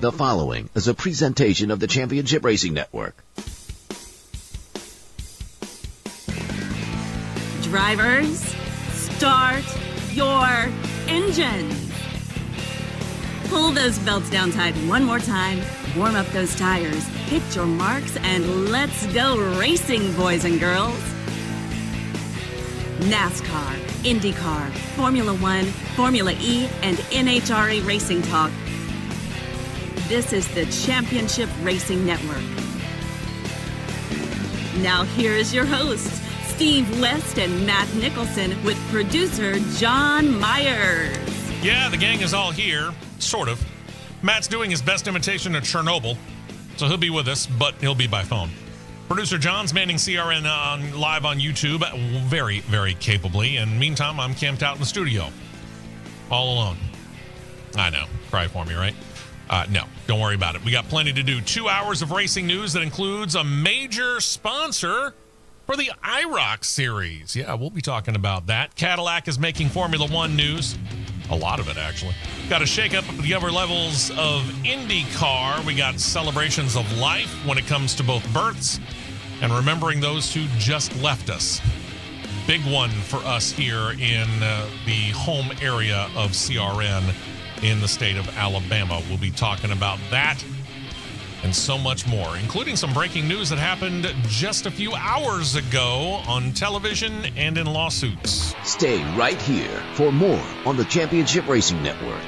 The following is a presentation of the Championship Racing Network. Drivers, start your engines. Pull those belts down tight one more time, warm up those tires, hit your marks, and let's go racing, boys and girls. Nascar, Indycar, Formula One, Formula E, and NHRA Racing Talk. This is the Championship Racing Network. Now here is your hosts, Steve West and Matt Nicholson, with producer John Myers. Yeah, the gang is all here, sort of. Matt's doing his best imitation of Chernobyl, so he'll be with us, but he'll be by phone. Producer John's manning CRN live on YouTube very, very capably, and meantime, I'm camped out in the studio, all alone. I know, cry for me, right? No, don't worry about it. We got plenty to do. 2 hours of racing news that includes a major sponsor for the IROC series. Yeah, we'll be talking about that. Cadillac is making Formula One news. A lot of it, actually. Got a shake-up at the upper levels of Indycar. We got celebrations of life when it comes to both births and remembering those who just left us. Big one for us here in the home area of CRN in the state of Alabama. We'll be talking about that and so much more, including some breaking news that happened just a few hours ago on television and in lawsuits. Stay right here for more on the Championship Racing Network.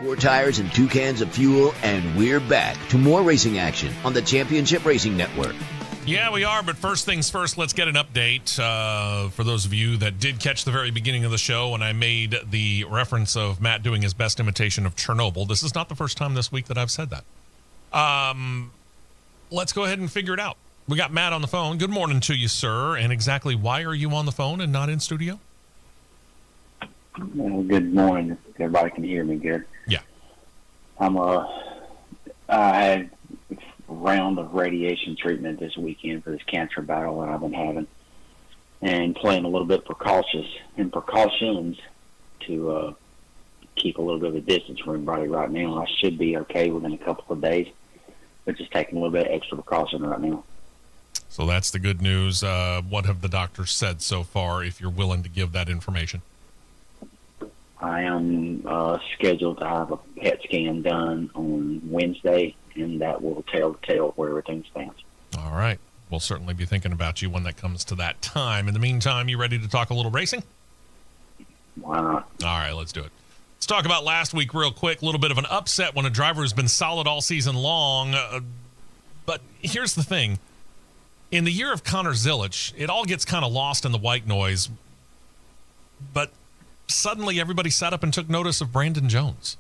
Four tires and 2 cans of fuel, and we're back to more racing action on the Championship Racing Network. Yeah, we are, but first things first, let's get an update for those of you that did catch the very beginning of the show when I made the reference of Matt doing his best imitation of Chernobyl. This is not the first time this week that I've said that. Let's go ahead and figure it out. We got Matt on the phone. Good morning to you, sir. And exactly why are you on the phone and not in studio? Well, good morning. Everybody can hear me good. Yeah. I had a round of radiation treatment this weekend for this cancer battle that I've been having, and playing a little bit precautions to keep a little bit of a distance from everybody right now. I should be okay within a couple of days, but just taking a little bit of extra precaution right now. So that's the good news. What have the doctors said so far, if you're willing to give that information? I am scheduled to have a PET scan done on Wednesday, and that will tell the tale where everything stands. All right. We'll certainly be thinking about you when that comes to that time. In the meantime, you ready to talk a little racing? Why not? All right, let's do it. Let's talk about last week real quick. A little bit of an upset when a driver has been solid all season long. But here's the thing. In the year of Connor Zilisch, it all gets kind of lost in the white noise. But suddenly everybody sat up and took notice of Brandon Jones.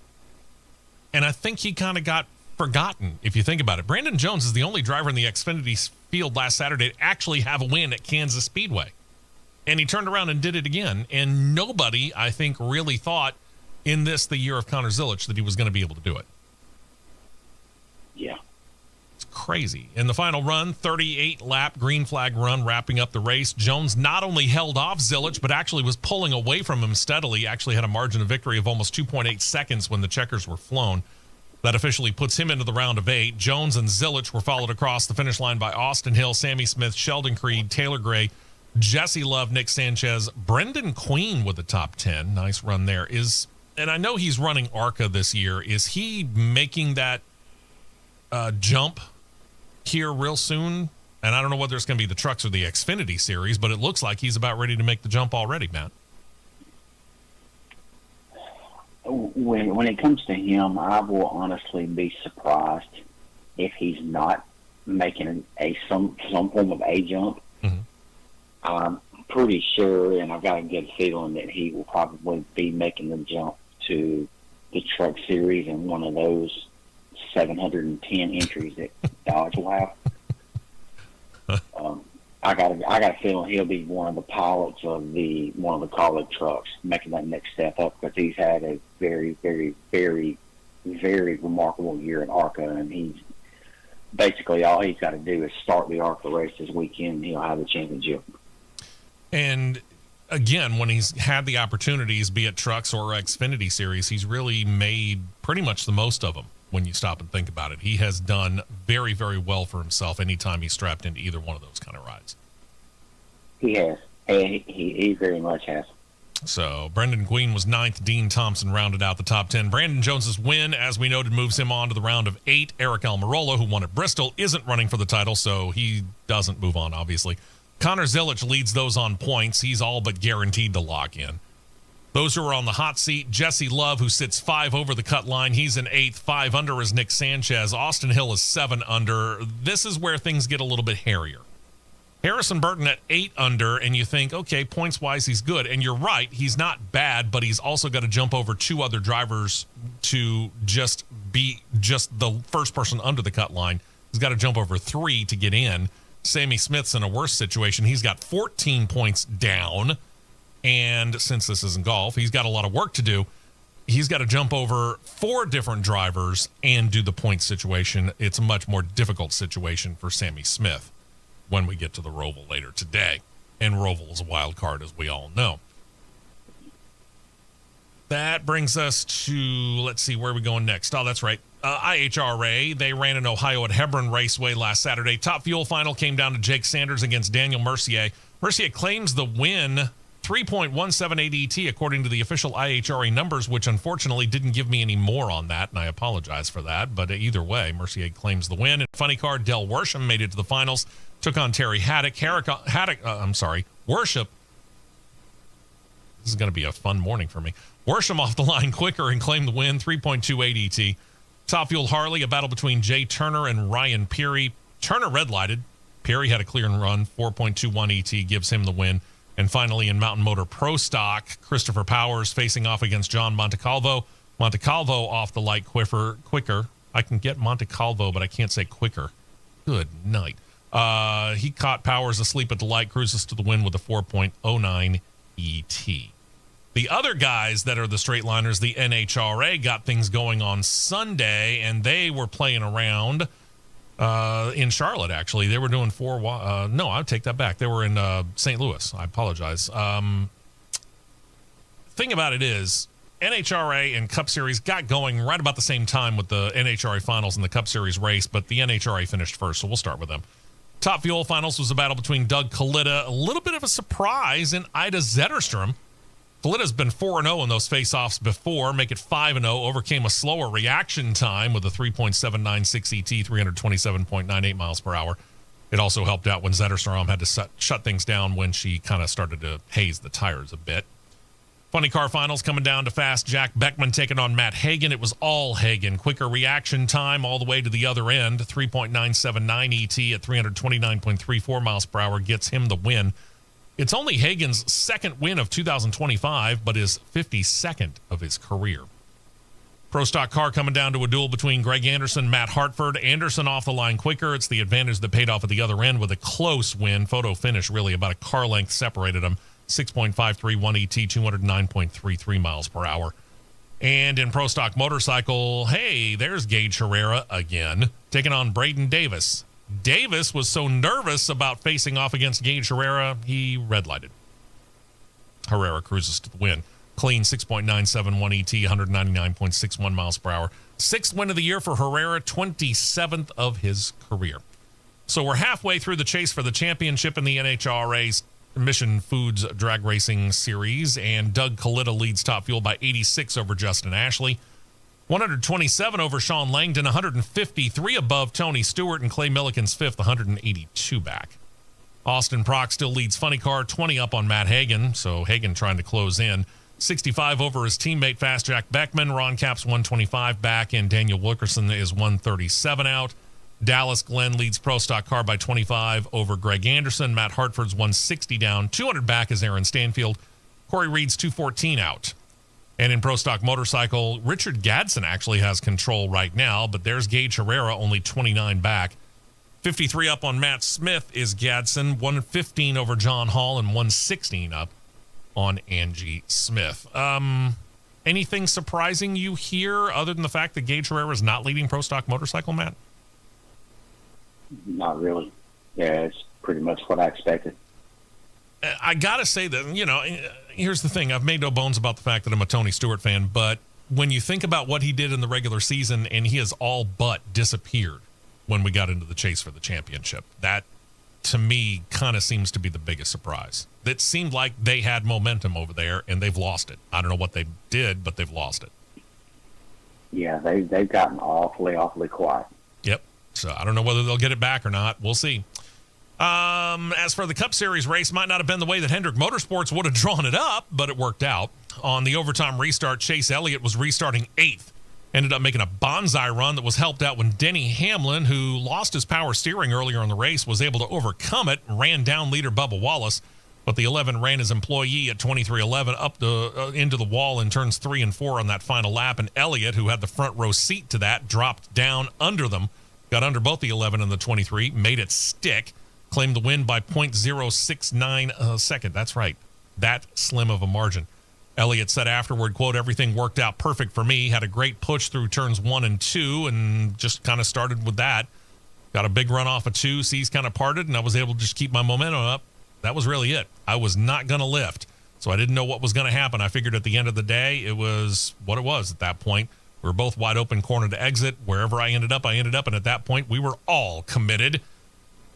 And I think he kind of got forgotten, if you think about it. Brandon Jones is the only driver in the Xfinity field last Saturday to actually have a win at Kansas Speedway. And he turned around and did it again. And nobody, I think, really thought in this, the year of Connor Zilisch, that he was going to be able to do it. Yeah. It's crazy. In the final run, 38-lap green flag run wrapping up the race, Jones not only held off Zilisch, but actually was pulling away from him steadily, actually had a margin of victory of almost 2.8 seconds when the checkers were flown. That officially puts him into the round of 8. Jones and Zilisch were followed across the finish line by Austin Hill, Sammy Smith, Sheldon Creed, Taylor Gray, Jesse Love, Nick Sanchez, Brendan Queen with the top 10. Nice run there. And I know he's running ARCA this year. Is he making that jump here real soon? And I don't know whether it's going to be the trucks or the Xfinity series, but it looks like he's about ready to make the jump already, Matt. When it comes to him, I will honestly be surprised if he's not making some form of a jump. Mm-hmm. I'm pretty sure, and I've got a good feeling that he will probably be making the jump to the truck series in one of those 710 entries that Dodge will have. I got a feeling he'll be one of the pilots of one of the college trucks, making that next step up, because he's had a very, very, very, very remarkable year at ARCA, and he's basically all he's got to do is start the ARCA race this weekend, and he'll have the championship. And again, when he's had the opportunities, be it trucks or Xfinity series, he's really made pretty much the most of them. When you stop and think about it, he has done very, very well for himself anytime he's strapped into either one of those kind of rides. He has. He very much has. So Brendan Queen was 9th. Dean Thompson rounded out the top 10. Brandon Jones's win, as we noted, moves him on to the round of 8. Eric Almirola, who won at Bristol, isn't running for the title, so he doesn't move on, obviously. Connor Zilisch leads those on points. He's all but guaranteed to lock in. Those who are on the hot seat, Jesse Love, who sits 5 over the cut line. He's in 8th. 5 under is Nick Sanchez. Austin Hill is 7 under. This is where things get a little bit hairier. Harrison Burton at 8 under, and you think, okay, points-wise, he's good. And you're right, he's not bad, but he's also got to jump over 2 other drivers to just be just the first person under the cut line. He's got to jump over 3 to get in. Sammy Smith's in a worse situation. He's got 14 points down. And since this isn't golf, he's got a lot of work to do. He's got to jump over 4 different drivers and do the point situation. It's a much more difficult situation for Sammy Smith when we get to the Roval later today. And Roval is a wild card, as we all know. That brings us to, let's see, where are we going next? Oh, that's right. IHRA, they ran in Ohio at Hebron Raceway last Saturday. Top Fuel final came down to Jake Sanders against Daniel Mercier. Mercier claims the win, 3.178 ET, according to the official IHRA numbers, which unfortunately didn't give me any more on that, and I apologize for that. But either way, Mercier claims the win. And funny car, Del Worsham made it to the finals, took on Terry Haddock. Worship. This is going to be a fun morning for me. Worsham off the line quicker and claimed the win, 3.28 ET. Top Fuel Harley, a battle between Jay Turner and Ryan Peary. Turner red-lighted. Pierre had a clear and run. 4.21 ET gives him the win. And finally, in Mountain Motor Pro Stock, Christopher Powers facing off against John Montecalvo. Montecalvo off the light quicker. I can get Montecalvo, but I can't say quicker. Good night. He caught Powers asleep at the light, cruises to the win with a 4.09 ET. The other guys that are the straight liners, the NHRA, got things going on Sunday, and they were playing around in Charlotte, actually. They were doing no, I'll take that back. They were in St. Louis. I apologize. Thing about it is, NHRA and Cup Series got going right about the same time with the NHRA Finals and the Cup Series race, but the NHRA finished first, so we'll start with them. Top Fuel Finals was a battle between Doug Kalita, a little bit of a surprise, and Ida Zetterstrom. Kalita's been 4-0 in those face-offs before, make it 5-0, overcame a slower reaction time with a 3.796 ET, 327.98 miles per hour. It also helped out when Zetterstrom had to shut things down when she kind of started to haze the tires a bit. Funny Car Finals coming down to fast. Jack Beckman taking on Matt Hagan. It was all Hagan. Quicker reaction time all the way to the other end. 3.979 ET at 329.34 miles per hour gets him the win. It's only Hagan's second win of 2025, but his 52nd of his career. Pro Stock Car coming down to a duel between Greg Anderson, Matt Hartford. Anderson off the line quicker. It's the advantage that paid off at the other end with a close win. Photo finish, really about a car length separated them. 6.531 ET, 209.33 miles per hour. And in Pro Stock Motorcycle, hey, there's Gage Herrera again, taking on Braden Davis. Davis was so nervous about facing off against Gage Herrera, he red-lighted. Herrera cruises to the win. Clean 6.971 ET, 199.61 miles per hour. Sixth win of the year for Herrera, 27th of his career. So we're halfway through the chase for the championship in the NHRA's Mission Foods Drag Racing Series, and Doug Kalita leads Top Fuel by 86 over Justin Ashley, 127 over Sean Langdon, 153 above Tony Stewart, and Clay Milliken's fifth, 182 back. Austin Prock still leads Funny Car, 20 up on Matt Hagan, so Hagan trying to close in. 65 over his teammate Fast Jack Beckman. Ron Capps 125 back, and Daniel Wilkerson is 137 out. Dallas Glenn leads Pro Stock Car by 25 over Greg Anderson. Matt Hartford's 160 down. 200 back is Aaron Stanfield. Corey Reed's 214 out. And in Pro Stock Motorcycle, Richard Gadsden actually has control right now, but there's Gage Herrera, only 29 back. 53 up on Matt Smith is Gadsden. 115 over John Hall, and 116 up on Angie Smith. Anything surprising you here other than the fact that Gage Herrera is not leading Pro Stock Motorcycle, Matt? Not really. Yeah, it's pretty much what I expected. I got to say that, here's the thing. I've made no bones about the fact that I'm a Tony Stewart fan, but when you think about what he did in the regular season, and he has all but disappeared when we got into the chase for the championship, that, to me, kind of seems to be the biggest surprise. It seemed like they had momentum over there, and they've lost it. I don't know what they did, but they've lost it. Yeah, they've gotten awfully quiet. Yep. So I don't know whether they'll get it back or not. We'll see. As for the Cup Series race, might not have been the way that Hendrick Motorsports would have drawn it up, but it worked out. On the overtime restart, Chase Elliott was restarting 8th. Ended up making a bonsai run that was helped out when Denny Hamlin, who lost his power steering earlier in the race, was able to overcome it and ran down leader Bubba Wallace. But the 11 ran his employee at 23.11 up into the wall in turns 3 and 4 on that final lap. And Elliott, who had the front row seat to that, dropped down under them. Got under both the 11 and the 23, made it stick, claimed the win by 0.069 second. That's right. That slim of a margin. Elliott said afterward, quote, "Everything worked out perfect for me. Had a great push through turns 1 and 2 and just kind of started with that. Got a big run off of 2. Seas kind of parted, and I was able to just keep my momentum up. That was really it. I was not going to lift, so I didn't know what was going to happen. I figured at the end of the day, it was what it was at that point. We were both wide open, corner to exit. Wherever I ended up, and at that point, we were all committed."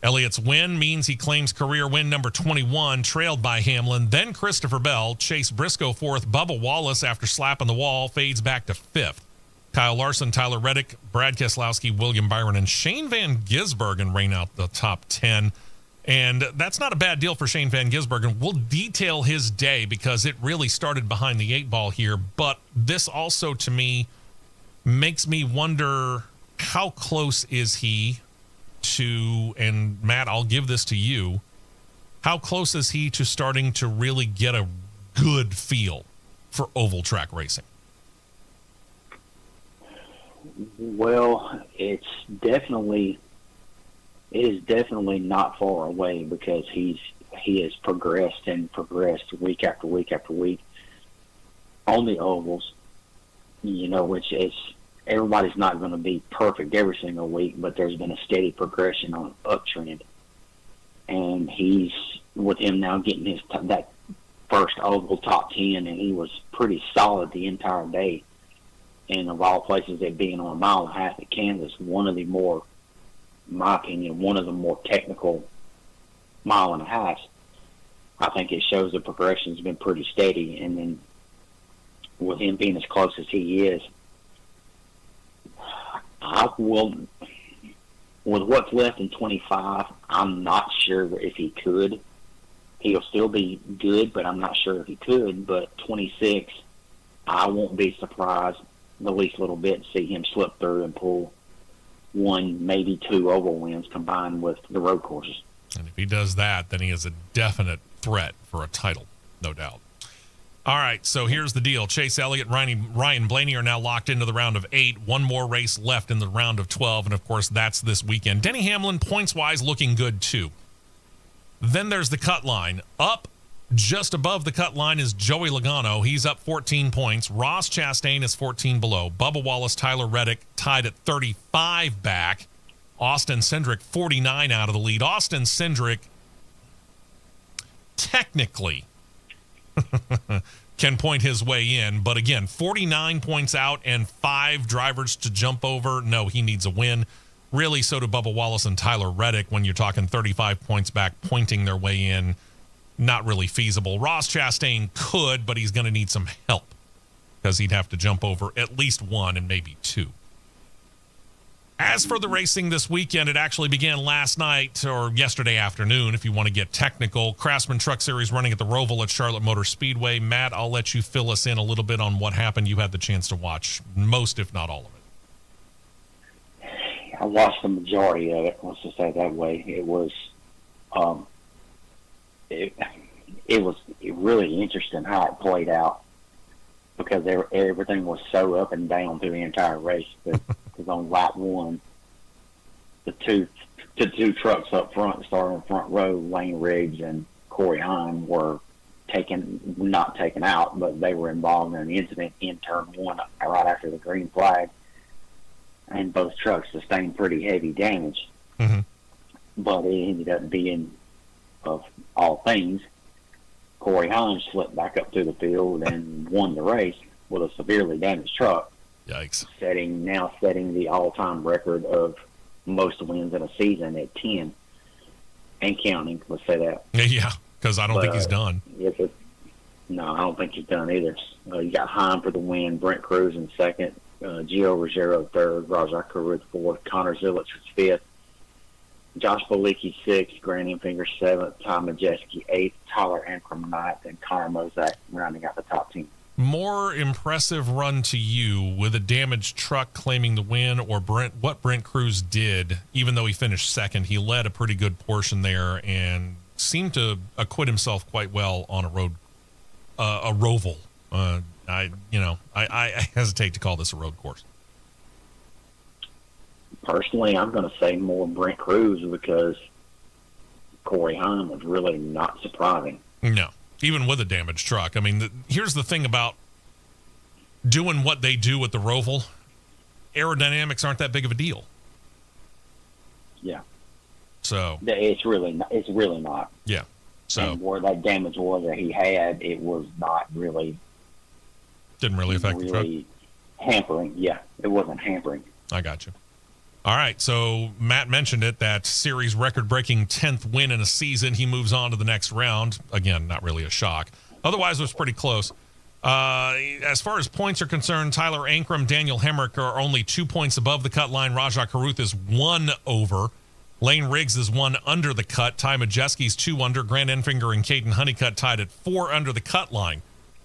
Elliott's win means he claims career win number 21, trailed by Hamlin, then Christopher Bell. Chase Briscoe 4th. Bubba Wallace, after slapping the wall, fades back to 5th. Kyle Larson, Tyler Reddick, Brad Keselowski, William Byron, and Shane Van Gisbergen reign out the top 10. And that's not a bad deal for Shane Van Gisbergen. We'll detail his day because it really started behind the 8 ball here. But this also, to me, makes me wonder, how close is he to, and Matt, I'll give this to you, how close is he to starting to really get a good feel for oval track racing? Well, it is definitely not far away, because he has progressed week after week after week on the ovals, which is, everybody's not going to be perfect every single week, but there's been a steady progression on uptrend. And he's, with him now getting that first oval top 10, and he was pretty solid the entire day. And of all places, it being on a mile and a half at Kansas, one of the more, in my opinion, one of the more technical mile and a half. I think it shows the progression's been pretty steady. And then with him being as close as he is, with what's left in 25, I'm not sure if he could. He'll still be good, but I'm not sure if he could. But 26, I won't be surprised the least little bit to see him slip through and pull one, maybe two oval wins combined with the road courses. And if he does that, then he is a definite threat for a title, no doubt. All right, so here's the deal. Chase Elliott, Ryan Blaney are now locked into the round of 8. One more race left in the round of 12, and, of course, that's this weekend. Denny Hamlin, points-wise, looking good, too. Then there's the cut line. Up just above the cut line is Joey Logano. He's up 14 points. Ross Chastain is 14 below. Bubba Wallace, Tyler Reddick tied at 35 back. Austin Cindric, 49 out of the lead. Austin Cindric, technically, can point his way in. But again, 49 points out and 5 drivers to jump over. No, he needs a win. Really, so do Bubba Wallace and Tyler Reddick when you're talking 35 points back, pointing their way in. Not really feasible. Ross Chastain could, but he's going to need some help because he'd have to jump over at least 1 and maybe 2. As for the racing this weekend, it actually began last night or yesterday afternoon, if you want to get technical. Craftsman Truck Series running at the Roval at Charlotte Motor Speedway. Matt, I'll let you fill us in a little bit on what happened. You had the chance to watch most, if not all of it. I watched the majority of it, let's just say it that way. It was really interesting how it played out, because everything was so up and down through the entire race. Because on lap 1, the two trucks up front, starting in the front row, Lane Riggs and Corey Heim, were not taken out, but they were involved in an incident in turn 1 right after the green flag, and both trucks sustained pretty heavy damage. Mm-hmm. But it ended up being, of all things, Corey Heim slipped back up through the field and won the race with a severely damaged truck. Yikes. Setting the all-time record of most wins in a season at 10 and counting, let's say that. Yeah, because I don't think he's done. No, I don't think he's done either. You got Heim for the win, Brent Cruz in second, Gio Ruggiero third, Rajah Caruth fourth, Connor Zilic fifth, Josh Bolicki sixth, Grant Enfinger seventh, Tom Majeski eighth, Tyler Ankrum ninth, and Connor Mozak rounding out the top 10. More impressive run to you with a damaged truck claiming the win, or what Brent Cruz did, even though he finished second? He led a pretty good portion there and seemed to acquit himself quite well on a roval. I hesitate to call this a road course. Personally, I'm going to say more Brent Cruz, because Corey Heim was really not surprising. No, even with a damaged truck. I mean, here's the thing about doing what they do with the Roval. Aerodynamics aren't that big of a deal. Yeah. So it's really not. Yeah. So and where that damage was that he had, it was not really. Didn't really affect the truck. Hampering. Yeah, it wasn't hampering. I got you. All right, so Matt mentioned it, that series record-breaking 10th win in a season. He moves on to the next round. Again, not really a shock. Otherwise, it was pretty close. As far as points are concerned, Tyler Ankrum, Daniel Hemrick are only 2 points above the cut line. Rajah Caruth is 1 over. Lane Riggs is 1 under the cut. Ty Majeski's 2 under. Grant Enfinger and Caden Honeycutt tied at 4 under the cut line.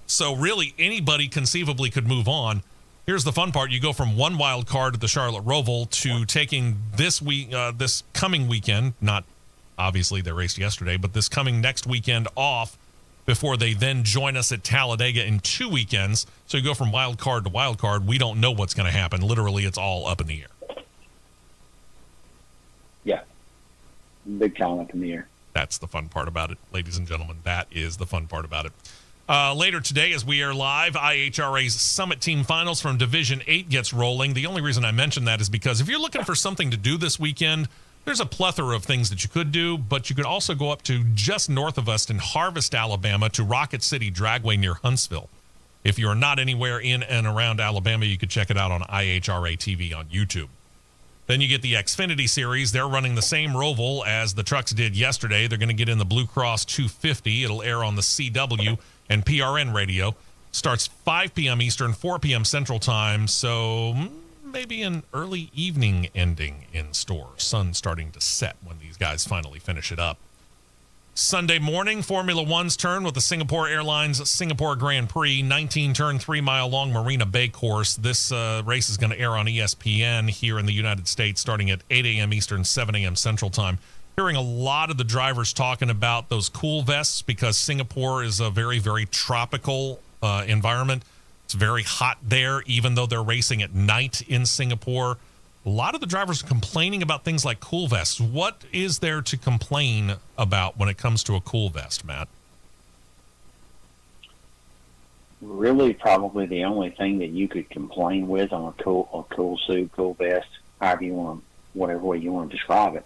So really, anybody conceivably could move on, Here's the fun part. You go from one wild card at the Charlotte Roval to taking this coming weekend, not obviously they raced yesterday, but this coming next weekend off before they then join us at Talladega in 2 weekends. So you go from wild card to wild card. We don't know what's going to happen. Literally, it's all up in the air. Yeah. Big time up in the air. That's the fun part about it, ladies and gentlemen. That is the fun part about it. Later today, as we are live, IHRA's Summit Team Finals from Division 8 gets rolling. The only reason I mention that is because if you're looking for something to do this weekend, there's a plethora of things that you could do, but you could also go up to just north of us in Harvest, Alabama, to Rocket City Dragway near Huntsville. If you're not anywhere in and around Alabama, you could check it out on IHRA TV on YouTube. Then you get the Xfinity Series. They're running the same roval as the trucks did yesterday. They're going to get in the Blue Cross 250. It'll air on the CW and PRN radio. Starts 5 p.m. Eastern, 4 p.m. Central Time, so maybe an early evening ending in store. Sun starting to set when these guys finally finish it up. Sunday morning, Formula One's turn with the Singapore Airlines Singapore Grand Prix, 19-turn, 3-mile-long Marina Bay course. This race is going to air on ESPN here in the United States starting at 8 a.m. Eastern, 7 a.m. Central Time. Hearing a lot of the drivers talking about those cool vests because Singapore is a very, very tropical environment. It's very hot there, even though they're racing at night in Singapore. A lot of the drivers are complaining about things like cool vests. What is there to complain about when it comes to a cool vest, Matt? Really, probably the only thing that you could complain with on a cool suit, cool vest, however you want, whatever way you want to describe it,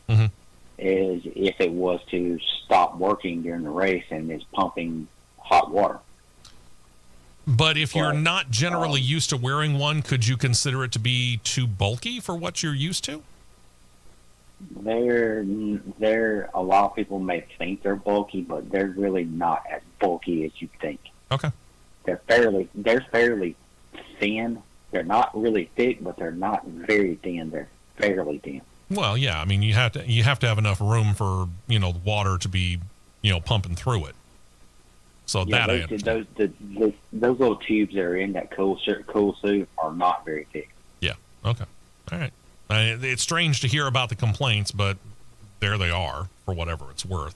is if it was to stop working during the race and is pumping hot water. But if you're not generally used to wearing one, could you consider it to be too bulky for what you're used to? They're a lot of people may think they're bulky, but they're really not as bulky as you think. Okay. They're fairly thin. They're not really thick, but they're not very thin. They're fairly thin. Well, yeah. I mean, you have to have enough room for the water to be pumping through it. So yeah, that I understand. Those little tubes that are in that cool suit are not very thick. Yeah. Okay. All right. It's strange to hear about the complaints, but there they are for whatever it's worth.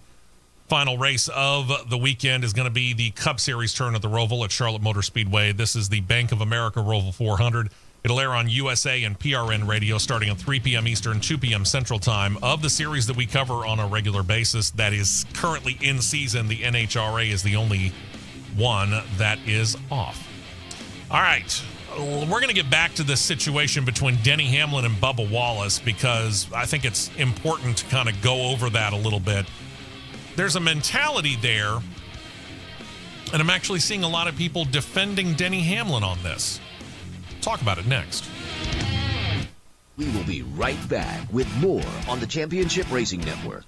Final race of the weekend is going to be the Cup Series turn at the Roval at Charlotte Motor Speedway. This is the Bank of America Roval 400. It'll air on USA and PRN radio starting at 3 p.m. Eastern, 2 p.m. Central Time. Of the series that we cover on a regular basis that is currently in season, the NHRA is the only one that is off. All right. We're going to get back to this situation between Denny Hamlin and Bubba Wallace because I think it's important to kind of go over that a little bit. There's a mentality there, and I'm actually seeing a lot of people defending Denny Hamlin on this. Talk about it next. We will be right back with more on the Championship Racing Network.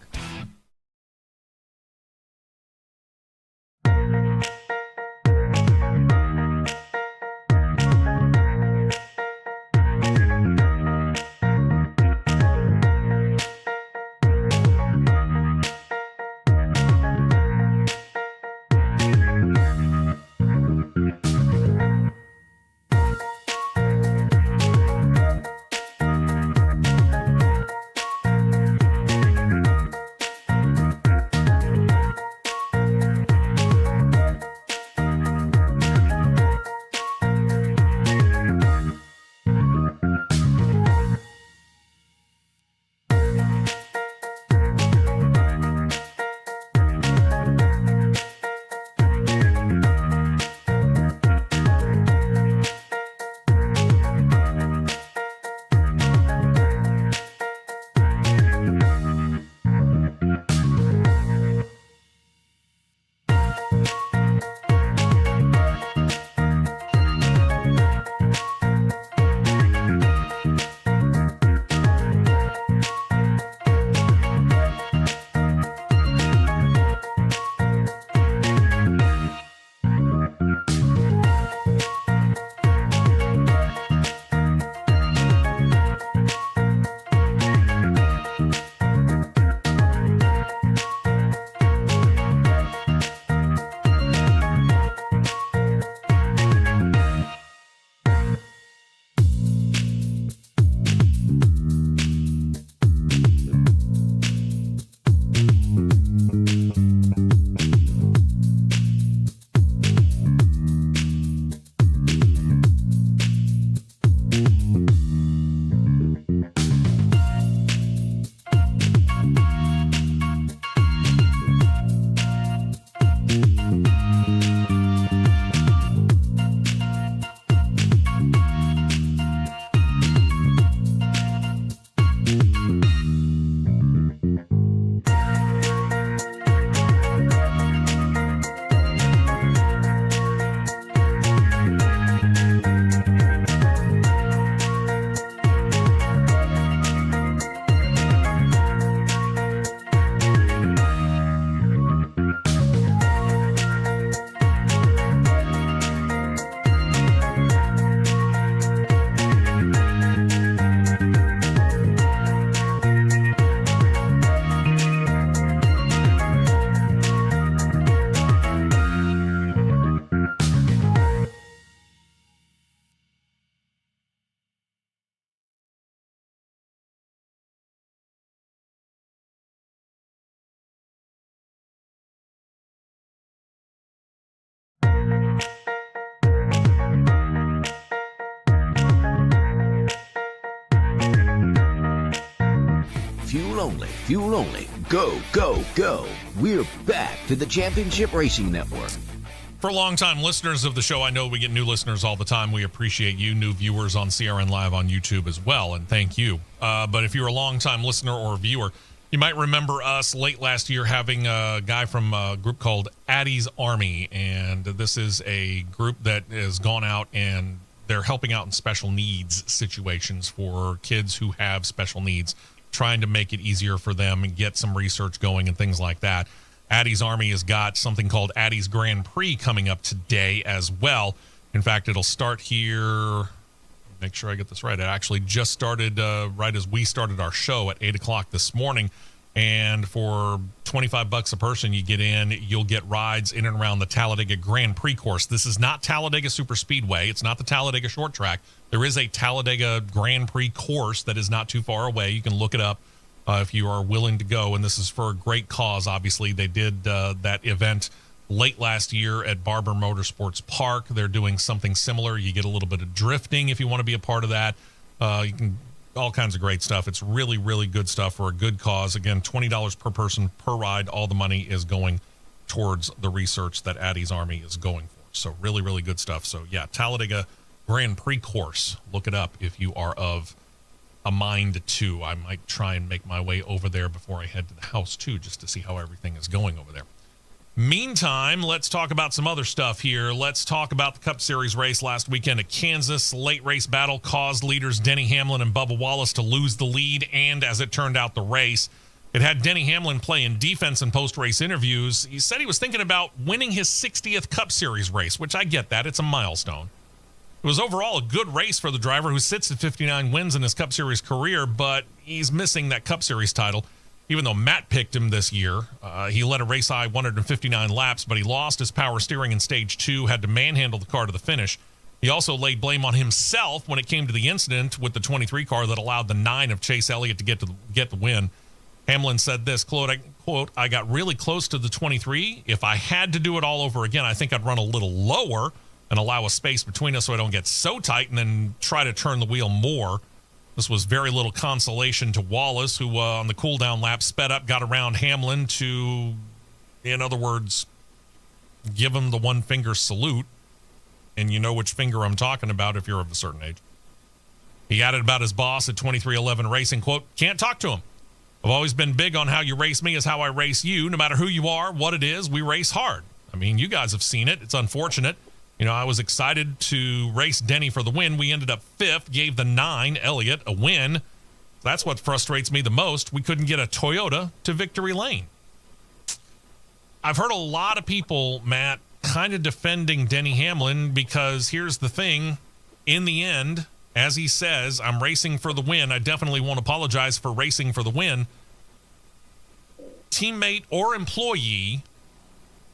only, fuel only. Go, go, go. We're back to the Championship Racing Network. For longtime listeners of the show, I know we get new listeners all the time. We appreciate you, new viewers on CRN Live on YouTube as well, and thank you. But if you're a longtime listener or viewer, you might remember us late last year having a guy from a group called Addie's Army, and this is a group that has gone out and they're helping out in special needs situations for kids who have special needs, trying to make it easier for them and get some research going and things like that. Addie's Army has got something called Addie's Grand Prix coming up today as well. In fact, it'll start here. Make sure I get this right. It actually just started right as we started our show at 8 o'clock this morning. And for $25 a person, you get in, you'll get rides in and around the Talladega Grand Prix course. This is not Talladega Super Speedway. It's not the Talladega Short Track. There is a Talladega Grand Prix course that is not too far away. You can look it up if you are willing to go. And this is for a great cause. Obviously, they did that event late last year at Barber Motorsports Park. They're doing something similar. You get a little bit of drifting if you want to be a part of that. You can all kinds of great stuff. It's really, really good stuff for a good cause. Again, $20 per person per ride. All the money is going towards the research that Addie's Army is going for. So really, really good stuff. So yeah, Talladega Grand Prix course. Look it up if you are of a mind to. I might try and make my way over there before I head to the house too, just to see how everything is going over there. Meantime, let's talk about some other stuff here. Let's talk about the Cup Series race last weekend at Kansas. Late race battle caused leaders Denny Hamlin and Bubba Wallace to lose the lead, and as it turned out, the race. It had Denny Hamlin playing defense in post-race interviews. He said he was thinking about winning his 60th Cup Series race, which I get that. It's a milestone. It was overall a good race for the driver who sits at 59 wins in his Cup Series career, but he's missing that Cup Series title. Even though Matt picked him this year, he led a race high 159 laps, but he lost his power steering in stage 2, had to manhandle the car to the finish. He also laid blame on himself when it came to the incident with the 23 car that allowed the 9 of Chase Elliott to get the win. Hamlin said this, quote, I got really close to the 23. If I had to do it all over again, I think I'd run a little lower and allow a space between us so I don't get so tight and then try to turn the wheel more. This was very little consolation to Wallace, who on the cool-down lap sped up, got around Hamlin to, in other words, give him the one-finger salute. And you know which finger I'm talking about if you're of a certain age. He added about his boss at 2311 Racing, quote, can't talk to him. I've always been big on how you race me is how I race you. No matter who you are, what it is, we race hard. I mean, you guys have seen it. It's unfortunate. You know, I was excited to race Denny for the win. We ended up 5th, gave the 9, Elliott, a win. That's what frustrates me the most. We couldn't get a Toyota to victory lane. I've heard a lot of people, Matt, kind of defending Denny Hamlin because here's the thing. In the end, as he says, I'm racing for the win. I definitely won't apologize for racing for the win. Teammate or employee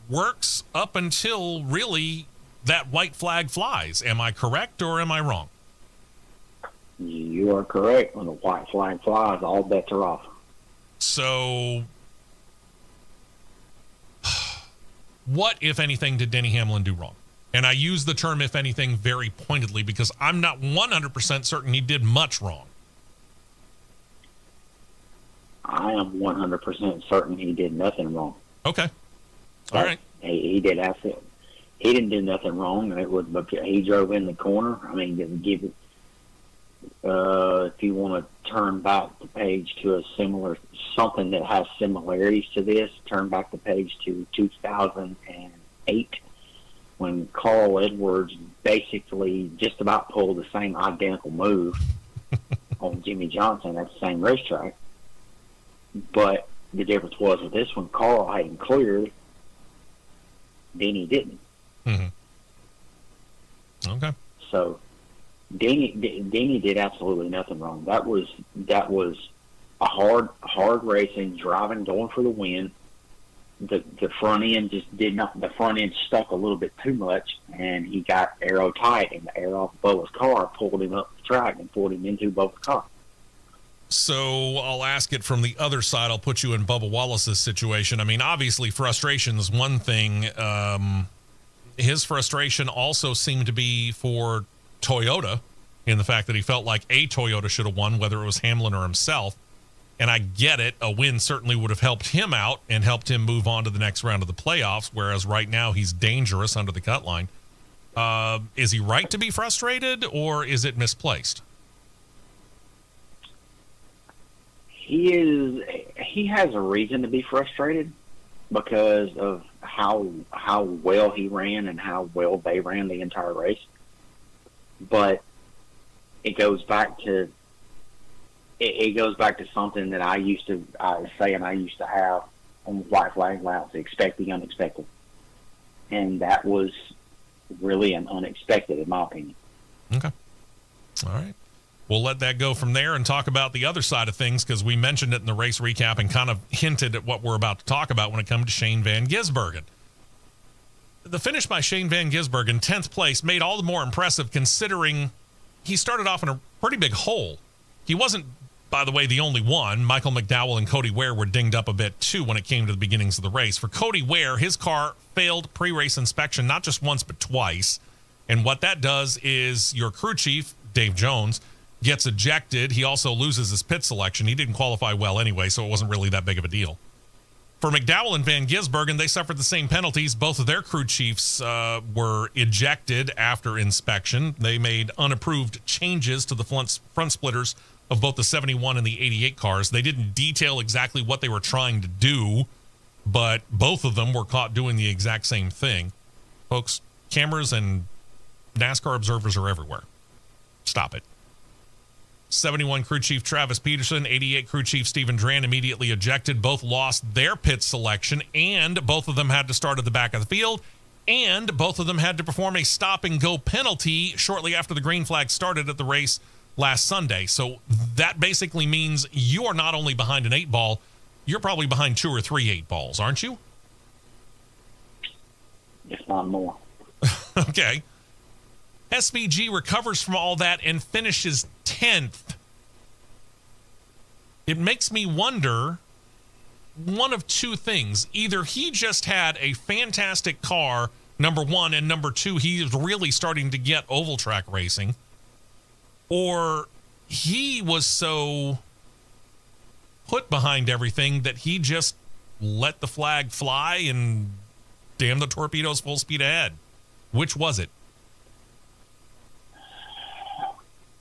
works up until really that white flag flies. Am I correct or am I wrong? You are correct. When the white flag flies, all bets are off. So, what, if anything, did Denny Hamlin do wrong? And I use the term if anything very pointedly because I'm not 100% certain he did much wrong. I am 100% certain he did nothing wrong. Okay. All right. He did absolutely. He didn't do nothing wrong. It was, he drove in the corner. I mean, give it. If you want to turn back the page to a similar something that has similarities to this, turn back the page to 2008 when Carl Edwards basically just about pulled the same identical move on Jimmy Johnson at the same racetrack. But the difference was with this one, Carl hadn't cleared, Denny didn't. Mm-hmm. Okay. So Denny did absolutely nothing wrong. That was a hard racing, driving, going for the win. The front end just did not. The front end stuck a little bit too much, and he got aero tight, and the air off Bubba's car pulled him up the track and pulled him into Bubba's car. So I'll ask it from the other side. I'll put you in Bubba Wallace's situation. I mean, obviously, frustration is one thing. His frustration also seemed to be for Toyota in the fact that he felt like a Toyota should have won, whether it was Hamlin or himself. And I get it. A win certainly would have helped him out and helped him move on to the next round of the playoffs, whereas right now he's dangerous under the cut line. Is he right to be frustrated, or is it misplaced? He has a reason to be frustrated because of how well he ran and how well they ran the entire race. But it goes back to something that I used to have on white flag laps: expect the unexpected, and that was really an unexpected, in my opinion. Okay, all right. We'll let that go from there and talk about the other side of things, because we mentioned it in the race recap and kind of hinted at what we're about to talk about when it comes to Shane Van Gisbergen. The finish by Shane Van Gisbergen, 10th place, made all the more impressive considering he started off in a pretty big hole. He wasn't, by the way, the only one. Michael McDowell and Cody Ware were dinged up a bit, too, when it came to the beginnings of the race. For Cody Ware, his car failed pre-race inspection not just once but twice. And what that does is your crew chief, Dave Jones, gets ejected. He also loses his pit selection. He didn't qualify well anyway, so it wasn't really that big of a deal. For McDowell and Van Gisbergen, they suffered the same penalties. Both of their crew chiefs were ejected after inspection. They made unapproved changes to the front splitters of both the 71 and the 88 cars. They didn't detail exactly what they were trying to do, but both of them were caught doing the exact same thing. Folks, cameras and NASCAR observers are everywhere. Stop it. 71 crew chief Travis Peterson, 88 crew chief Stephen Dran immediately ejected. Both lost their pit selection, and both of them had to start at the back of the field, and both of them had to perform a stop-and-go penalty shortly after the green flag started at the race last Sunday. So that basically means you are not only behind an 8-ball, you're probably behind 2 or 3 8-balls, aren't you? If not more. Okay. SVG recovers from all that and finishes 10th. It makes me wonder one of two things. Either he just had a fantastic car, number one, and number two, he is really starting to get oval track racing, or he was so put behind everything that he just let the flag fly and damn the torpedoes full speed ahead. Which was it?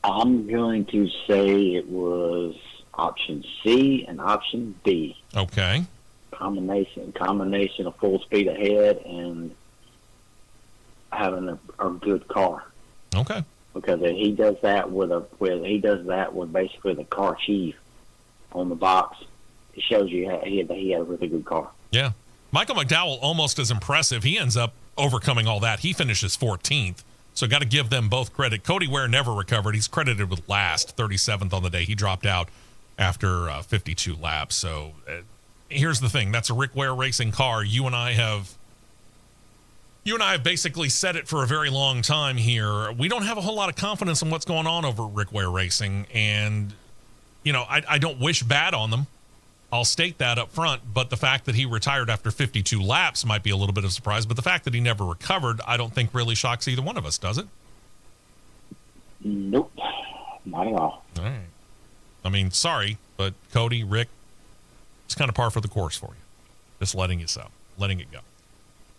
I'm going to say it was option C and option B. Okay. Combination of full speed ahead and having a good car. Okay. Because he does that with basically the car chief on the box. It shows you he had a really good car. Yeah. Michael McDowell, almost as impressive. He ends up overcoming all that. He finishes 14th. So got to give them both credit. Cody Ware never recovered. He's credited with last, 37th on the day. He dropped out after 52 laps. So here's the thing. That's a Rick Ware racing car. You and I have basically said it for a very long time here. We don't have a whole lot of confidence in what's going on over at Rick Ware Racing. And, I don't wish bad on them. I'll state that up front, but the fact that he retired after 52 laps might be a little bit of a surprise, but the fact that he never recovered, I don't think really shocks either one of us, does it? Nope, not at all. All right. I mean, sorry, but Cody, Rick, it's kind of par for the course for you. Just letting it go.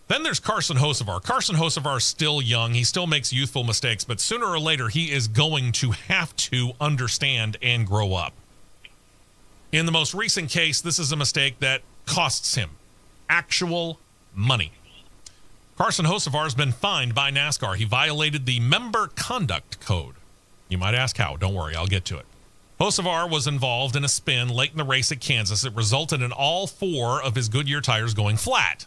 Then there's Carson Hocevar. Carson Hocevar is still young. He still makes youthful mistakes, but sooner or later, he is going to have to understand and grow up. In the most recent case, this is a mistake that costs him actual money. Carson Hocevar has been fined by NASCAR. He violated the member conduct code. You might ask how. Don't worry, I'll get to it. Hocevar was involved in a spin late in the race at Kansas. It resulted in all 4 of his Goodyear tires going flat.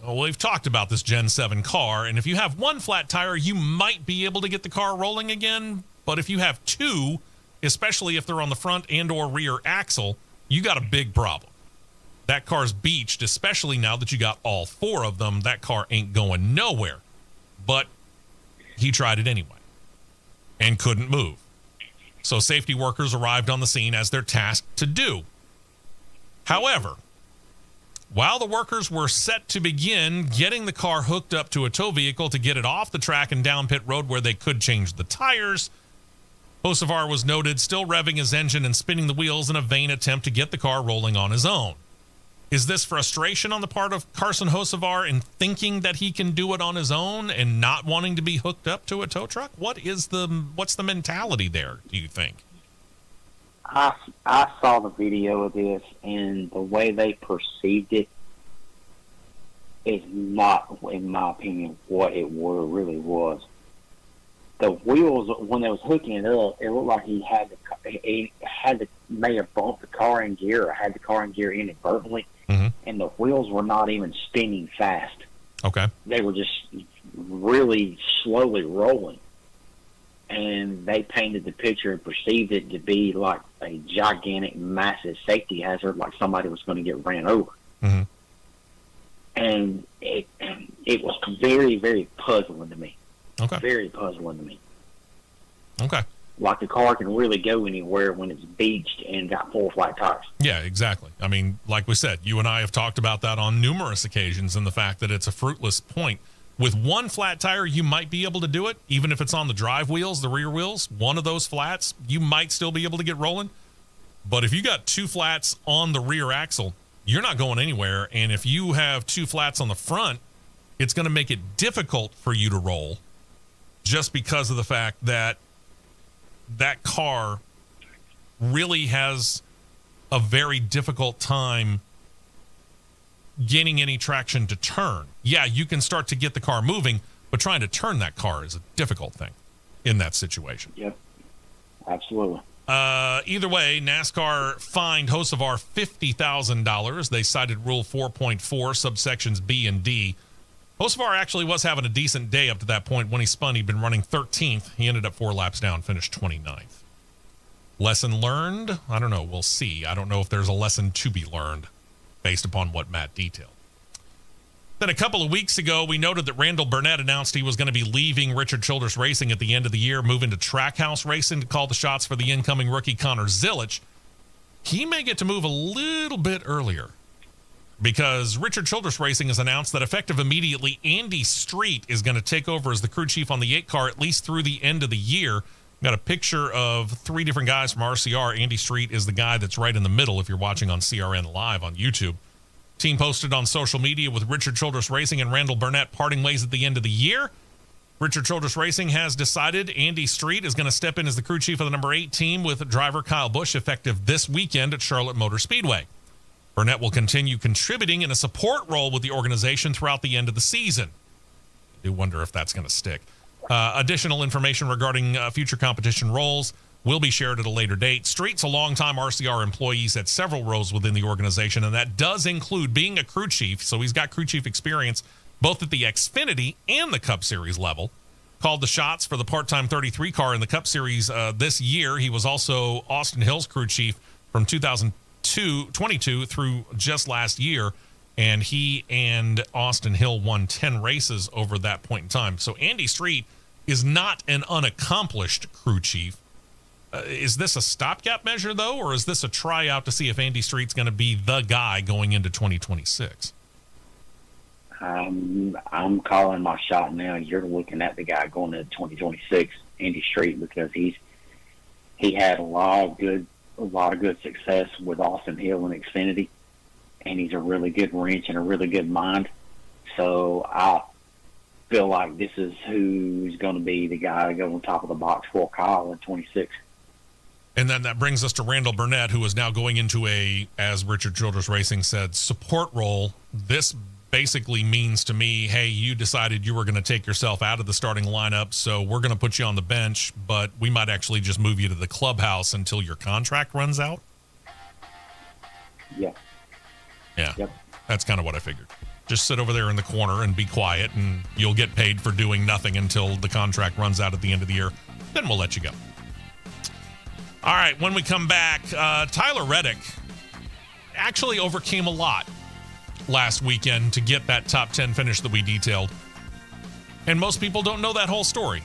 Well, we've talked about this Gen 7 car, and if you have 1 flat tire, you might be able to get the car rolling again. But if you have 2, especially if they're on the front and or rear axle, you got a big problem. That car's beached, especially now that you got all 4 of them. That car ain't going nowhere. But he tried it anyway and couldn't move. So safety workers arrived on the scene as they're tasked to do. However, while the workers were set to begin getting the car hooked up to a tow vehicle to get it off the track and down pit road where they could change the tires, Hocevar was noted still revving his engine and spinning the wheels in a vain attempt to get the car rolling on his own. Is this frustration on the part of Carson Hocevar in thinking that he can do it on his own and not wanting to be hooked up to a tow truck? What's the mentality there, do you think? I saw the video of this, and the way they perceived it is not, in my opinion, what it really was. The wheels, when they was hooking it up, it looked like he may have bumped the car in gear or had the car in gear inadvertently, and the wheels were not even spinning fast. Okay. They were just really slowly rolling. And they painted the picture and perceived it to be like a gigantic, massive safety hazard, like somebody was going to get ran over. Mm-hmm. And it was very, very puzzling to me. Okay. Very puzzling to me. Okay. Like the car can really go anywhere when it's beached and got full flat tires. Yeah, exactly. I mean, like we said, you and I have talked about that on numerous occasions, and the fact that it's a fruitless point. With one flat tire, you might be able to do it, even if it's on the drive wheels, the rear wheels. One of those flats, you might still be able to get rolling. But if you got two flats on the rear axle, you're not going anywhere. And if you have two flats on the front, it's going to make it difficult for you to roll, just because of the fact that that car really has a very difficult time gaining any traction to turn. Yeah, you can start to get the car moving, but trying to turn that car is a difficult thing in that situation. Yep, absolutely. Either way, NASCAR fined Hocevar $50,000. They cited Rule 4.4, subsections B and D. Hocevar actually was having a decent day up to that point. When he spun, he'd been running 13th. He ended up 4 laps down, finished 29th. Lesson learned? I don't know. We'll see. I don't know if there's a lesson to be learned based upon what Matt detailed. Then a couple of weeks ago, we noted that Randall Burnett announced he was going to be leaving Richard Childress Racing at the end of the year, moving to Trackhouse Racing to call the shots for the incoming rookie Connor Zilich. He may get to move a little bit earlier, because Richard Childress Racing has announced that effective immediately, Andy Street is going to take over as the crew chief on the 8 car, at least through the end of the year. Got a picture of 3 different guys from RCR. Andy Street is the guy that's right in the middle if you're watching on CRN Live on YouTube. Team posted on social media with Richard Childress Racing and Randall Burnett parting ways at the end of the year. Richard Childress Racing has decided Andy Street is going to step in as the crew chief of the number 8 team with driver Kyle Busch effective this weekend at Charlotte Motor Speedway. Burnett will continue contributing in a support role with the organization throughout the end of the season. I do wonder if that's going to stick. Additional information regarding future competition roles will be shared at a later date. Street's a longtime RCR employee. He's had several roles within the organization, and that does include being a crew chief. So he's got crew chief experience both at the Xfinity and the Cup Series level. Called the shots for the part-time 33 car in the Cup Series this year. He was also Austin Hill's crew chief from 2022 through just last year. And he and Austin Hill won 10 races over that point in time. So Andy Street is not an unaccomplished crew chief. Is this a stopgap measure, though, or is this a tryout to see if Andy Street's going to be the guy going into 2026? I'm calling my shot now. You're looking at the guy going into 2026, Andy Street, because he had a lot of good success with Austin Hill and Xfinity. And he's a really good wrench and a really good mind. So I feel like this is who's going to be the guy to go on top of the box for Kyle in 26. And then that brings us to Randall Burnett, who is now going into a, as Richard Childress Racing said, support role. This basically means to me, hey, you decided you were going to take yourself out of the starting lineup, so we're going to put you on the bench, but we might actually just move you to the clubhouse until your contract runs out. Yeah. Yeah, Yep. That's kind of what I figured. Just sit over there in the corner and be quiet, and you'll get paid for doing nothing until the contract runs out at the end of the year. Then we'll let you go. All right, when we come back, Tyler Reddick actually overcame a lot last weekend to get that top 10 finish that we detailed. And most people don't know that whole story.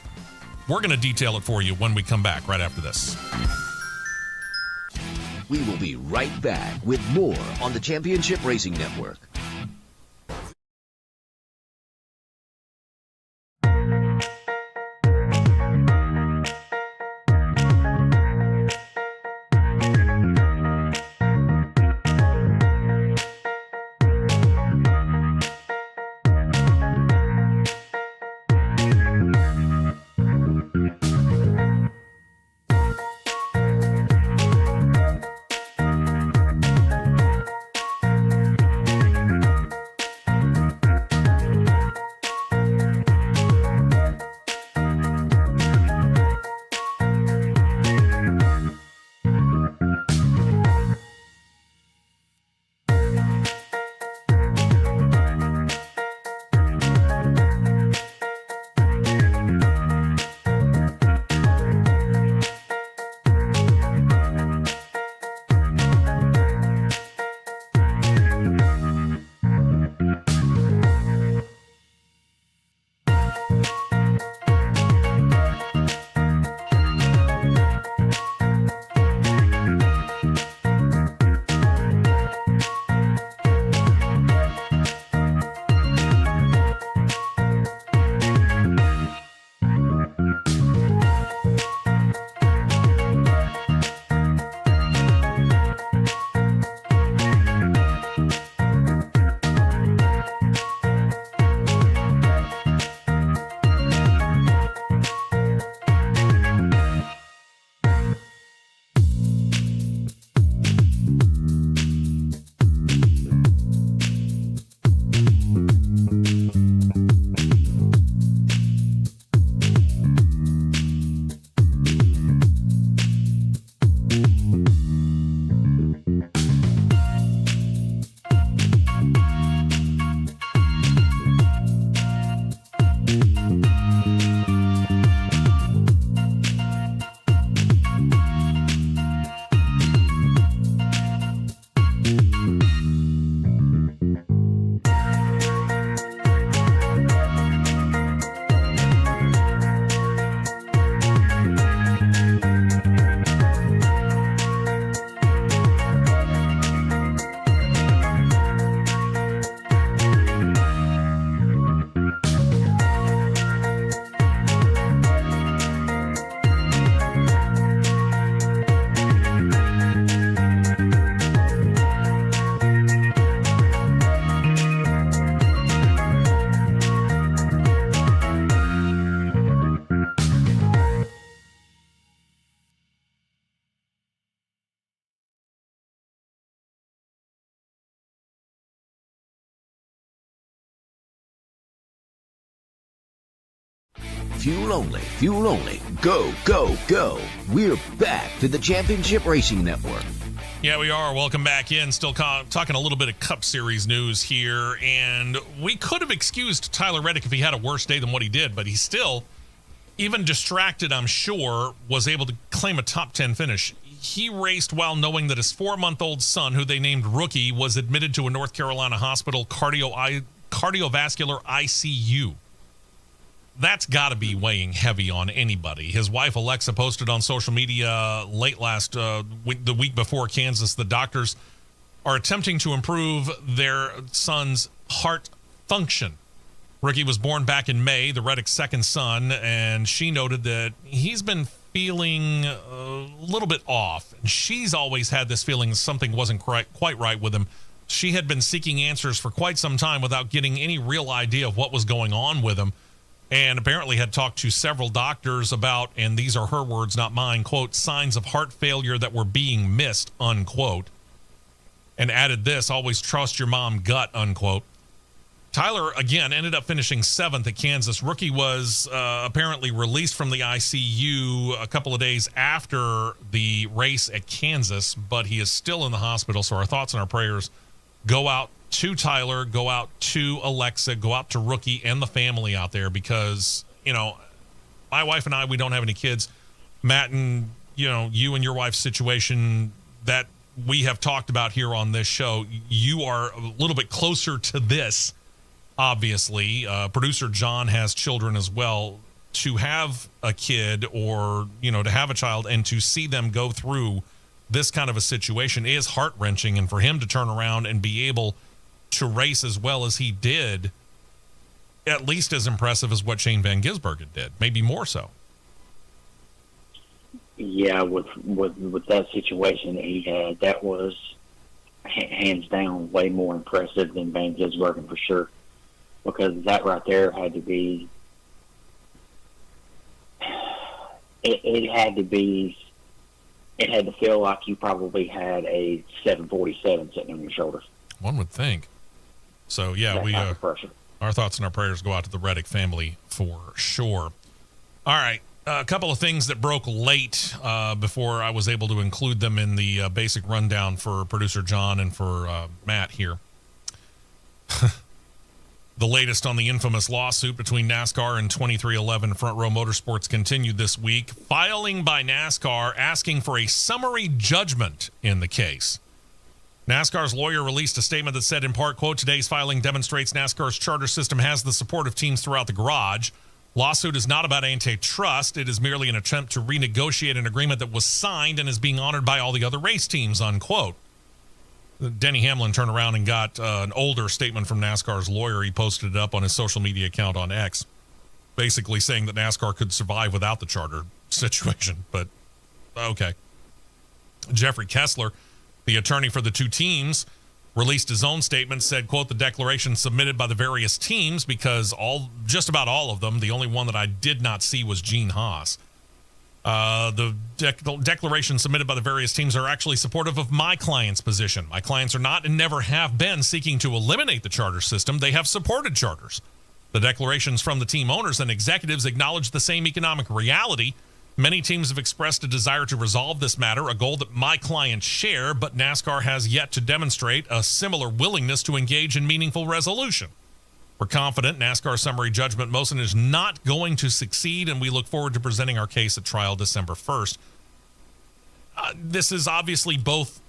We're going to detail it for you when we come back right after this. We will be right back with more on the Championship Racing Network. fuel only, fuel only. Go, go, go. We're back to the Championship Racing Network. Yeah, we are. Welcome back in. Still talking a little bit of Cup Series news here. And we could have excused Tyler Reddick if he had a worse day than what he did, but he still, even distracted, I'm sure, was able to claim a top 10 finish. He raced while knowing that his 4-month-old son, who they named Rookie, was admitted to a North Carolina hospital cardiovascular ICU. That's got to be weighing heavy on anybody. His wife, Alexa, posted on social media late the week before Kansas, the doctors are attempting to improve their son's heart function. Rookie was born back in May, the Reddick's second son, and she noted that he's been feeling a little bit off. And she's always had this feeling something wasn't quite right with him. She had been seeking answers for quite some time without getting any real idea of what was going on with him. And apparently had talked to several doctors about, and these are her words, not mine, quote, signs of heart failure that were being missed, unquote. And added this, always trust your mom gut, unquote. Tyler, again, ended up finishing 7th at Kansas. Rookie was apparently released from the ICU a couple of days after the race at Kansas, but he is still in the hospital. So our thoughts and our prayers go out to Tyler, go out to Alexa, go out to Rookie and the family out there, because, you know, my wife and I, we don't have any kids. Matt, and, you know, you and your wife's situation that we have talked about here on this show, you are a little bit closer to this, obviously. Producer John has children as well. To have a kid, or, you know, to have a child and to see them go through this kind of a situation is heart-wrenching. And for him to turn around and be able to race as well as he did, at least as impressive as what Shane Van Gisbergen did, maybe more so. Yeah, with that situation that he had, that was hands down way more impressive than Van Gisbergen for sure, because that right there had to be, it had to feel like you probably had a 747 sitting on your shoulders. One would think. So, yeah, our thoughts and our prayers go out to the Reddick family for sure. All right, a couple of things that broke late before I was able to include them in the basic rundown for producer John and for Matt here. The latest on the infamous lawsuit between NASCAR and 2311 Front Row Motorsports continued this week, filing by NASCAR asking for a summary judgment in the case. NASCAR's lawyer released a statement that said, in part, quote, today's filing demonstrates NASCAR's charter system has the support of teams throughout the garage. Lawsuit is not about antitrust. It is merely an attempt to renegotiate an agreement that was signed and is being honored by all the other race teams, unquote. Denny Hamlin turned around and got an older statement from NASCAR's lawyer. He posted it up on his social media account on X, basically saying that NASCAR could survive without the charter situation, but okay. Jeffrey Kessler, the attorney for the two teams, released his own statement, said, quote, the declaration submitted by the various teams, because just about all of them, the only one that I did not see was Gene Haas. The declaration submitted by the various teams are actually supportive of my client's position. My clients are not and never have been seeking to eliminate the charter system. They have supported charters. The declarations from the team owners and executives acknowledge the same economic reality. Many teams have expressed a desire to resolve this matter, a goal that my clients share, but NASCAR has yet to demonstrate a similar willingness to engage in meaningful resolution. We're confident NASCAR's summary judgment motion is not going to succeed, and we look forward to presenting our case at trial December 1st. This is obviously both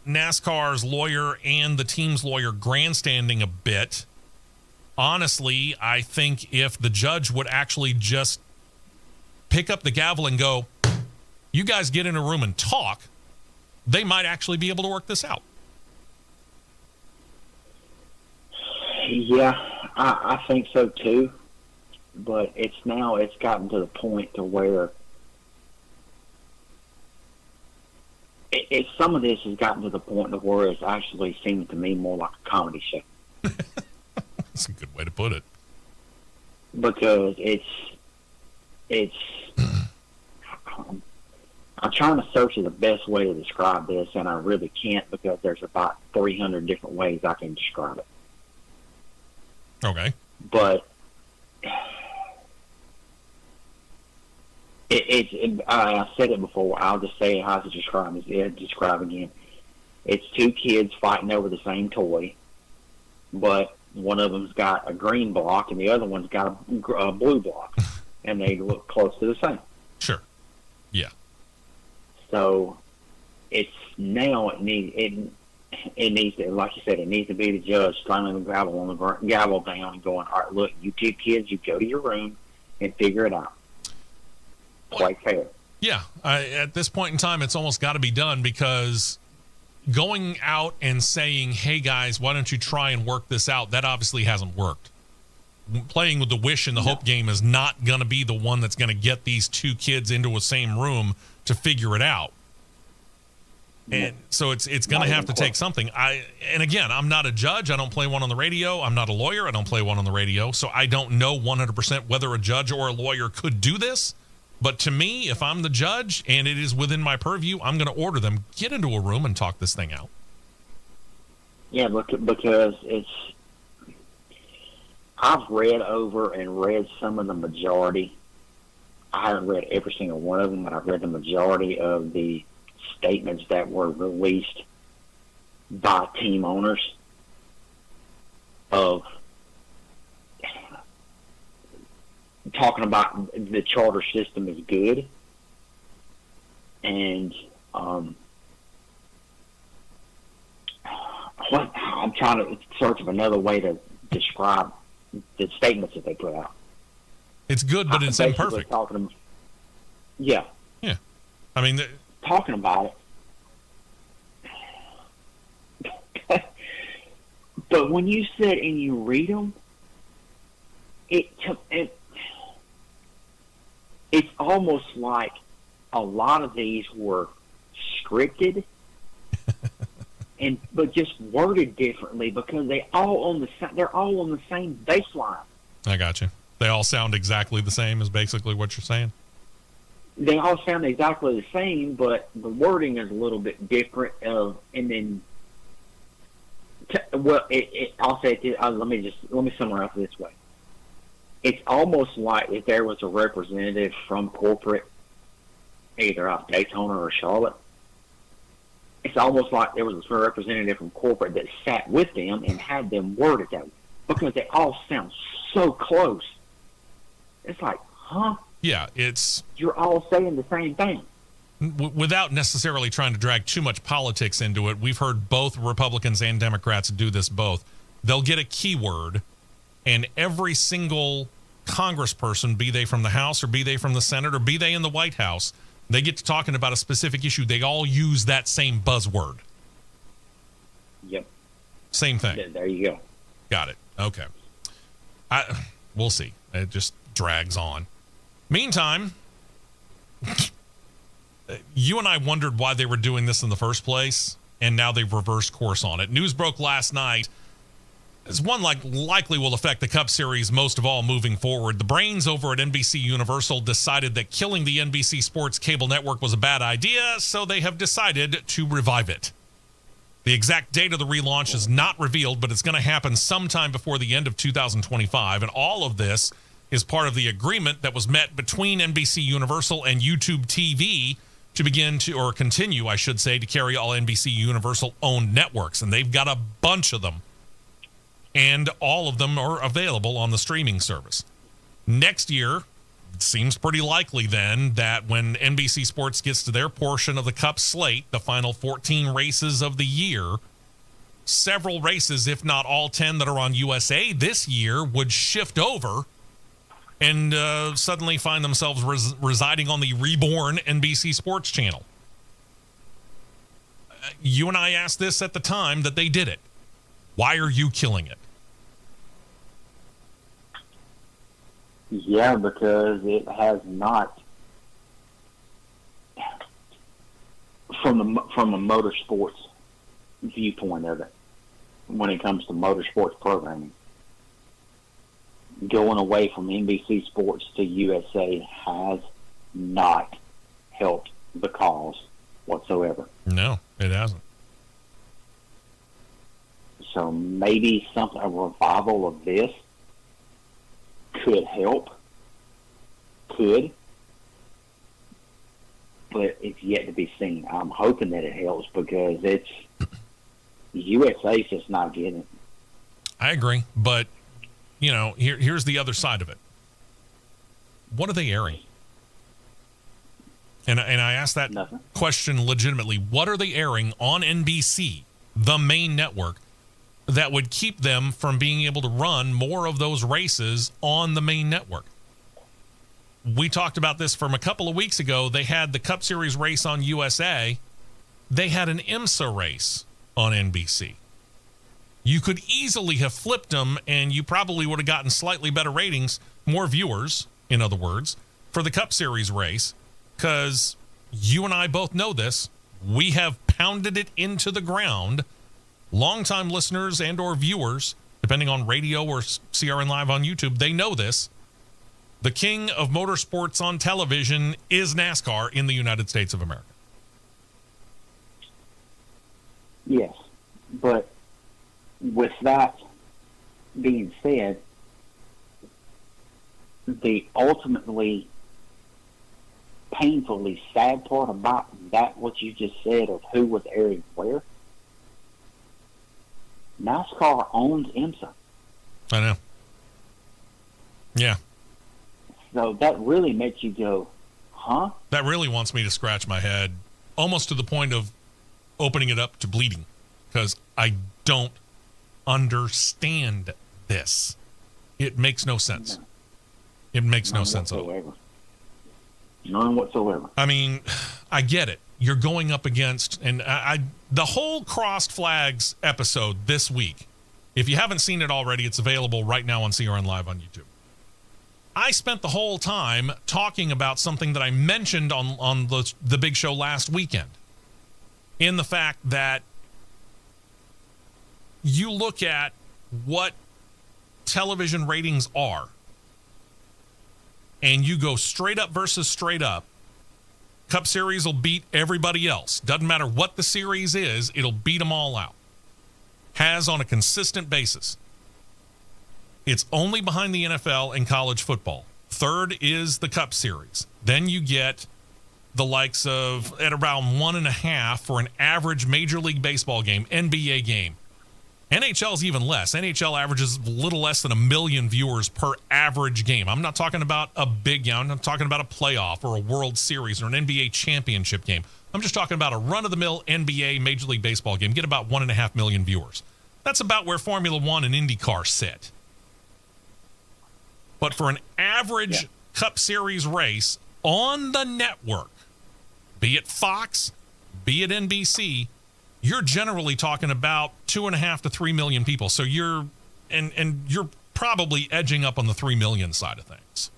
NASCAR's lawyer and the team's lawyer grandstanding a bit. Honestly, I think if the judge would actually just pick up the gavel and go, you guys get in a room and talk, they might actually be able to work this out. Yeah, I think so too. But it's gotten to the point to where some of this has gotten to the point to where it's actually seeming to me more like a comedy show. That's a good way to put it. Because it's I'm trying to search the best way to describe this, and I really can't, because there's about 300 different ways I can describe it. Okay. But I said it before. I'll just say how to describe it. Describe again. It's two kids fighting over the same toy, but one of them's got a green block and the other one's got a blue block, and they look close to the same. Sure. Yeah. So it needs to, like you said, it needs to be the judge slamming the gavel down and going, all right, look, you two kids, you go to your room and figure it out. Quite fair. Yeah. At this point in time, it's almost got to be done, because going out and saying, hey, guys, why don't you try and work this out? That obviously hasn't worked. Playing with the wish and the hope game is not going to be the one that's going to get these two kids into a same room to figure it out. And so it's going to have to take something. And again, I'm not a judge. I don't play one on the radio. I'm not a lawyer. I don't play one on the radio. So I don't know 100% whether a judge or a lawyer could do this. But to me, if I'm the judge and it is within my purview, I'm going to order them, get into a room and talk this thing out. Yeah, because I've read some of the majority. I haven't read every single one of them, but I've read the majority of the statements that were released by team owners of talking about the charter system is good, and I'm trying to search of another way to describe the statements that they put out. It's good, but it's imperfect. Yeah. I mean, talking about it. But when you sit and you read them, it's almost like a lot of these were scripted, but just worded differently, because they're all on the same baseline. I got you. They all sound exactly the same, is basically what you're saying. They all sound exactly the same, but the wording is a little bit different. I'll say it. Let me summarize it this way. It's almost like if there was a representative from corporate, either out of Daytona or Charlotte. It's almost like there was a representative from corporate that sat with them and had them worded that way, because they all sound so close. It's like, huh? Yeah, you're all saying the same thing. Without necessarily trying to drag too much politics into it, we've heard both Republicans and Democrats do this both. They'll get a keyword, and every single congressperson, be they from the House or be they from the Senate or be they in the White House, they get to talking about a specific issue. They all use that same buzzword. Yep. Same thing. There you go. Got it. Okay. We'll see. It just drags on. Meantime, you and I wondered why they were doing this in the first place, and now they've reversed course on it. News broke last night. It's one likely will affect the Cup Series most of all moving forward. The brains over at NBC Universal decided that killing the NBC Sports cable network was a bad idea, so they have decided to revive it. The exact date of the relaunch is not revealed, but it's going to happen sometime before the end of 2025, and all of this is part of the agreement that was met between NBC Universal and YouTube TV to begin to, or continue, I should say, to carry all NBC Universal-owned networks. And they've got a bunch of them. And all of them are available on the streaming service. Next year, it seems pretty likely then that when NBC Sports gets to their portion of the Cup slate, the final 14 races of the year, several races, if not all 10 that are on USA this year, would shift over and suddenly find themselves residing on the reborn NBC Sports channel. You and I asked this at the time that they did it. Why are you killing it? Yeah, because it has not, from a motorsports viewpoint of it, when it comes to motorsports programming, going away from NBC Sports to USA has not helped the cause whatsoever. No, it hasn't. So maybe a revival of this could help. it's yet to be seen. I'm hoping that it helps because it's USA's just not getting it. I agree, but here's the other side of it. What are they airing? And I asked that question legitimately. What are they airing on NBC, the main network, that would keep them from being able to run more of those races on the main network? We talked about this from a couple of weeks ago. They had the Cup Series race on USA. They had an IMSA race on NBC. You could easily have flipped them, and you probably would have gotten slightly better ratings, more viewers, in other words, for the Cup Series race, because you and I both know this. We have pounded it into the ground. Longtime listeners and or viewers, depending on radio or CRN Live on YouTube, they know this. The king of motorsports on television is NASCAR in the United States of America. Yes, but with that being said, the ultimately painfully sad part about that, what you just said of who was airing where, NASCAR owns IMSA. I know. Yeah. So that really makes you go, huh? That really wants me to scratch my head, almost to the point of opening it up to bleeding, because I don't understand this. It makes no sense. It makes no sense at all. None whatsoever. I mean, I get it. You're going up against, and the whole Crossed Flags episode this week, if you haven't seen it already, it's available right now on CRN Live on YouTube. I spent the whole time talking about something that I mentioned on the big show last weekend, in the fact that you look at what television ratings are, and you go straight up versus straight up. Cup Series will beat everybody else. Doesn't matter what the series is, it'll beat them all out. Has on a consistent basis. It's only behind the NFL and college football. Third is the Cup Series. Then you get the likes of at around 1.5 for an average Major League Baseball game, NBA game. NHL's even less. NHL averages a little less than 1 million viewers per average game. I'm not talking about a big game. I'm not talking about a playoff or a World Series or an NBA championship game. I'm just talking about a run-of-the-mill NBA Major League Baseball game. Get about 1.5 million viewers. That's about where Formula One and Indycar sit. But for an average Cup Series race on the network, be it Fox, be it NBC, you're generally talking about 2.5 to 3 million people. So you're probably edging up on the 3 million side of things.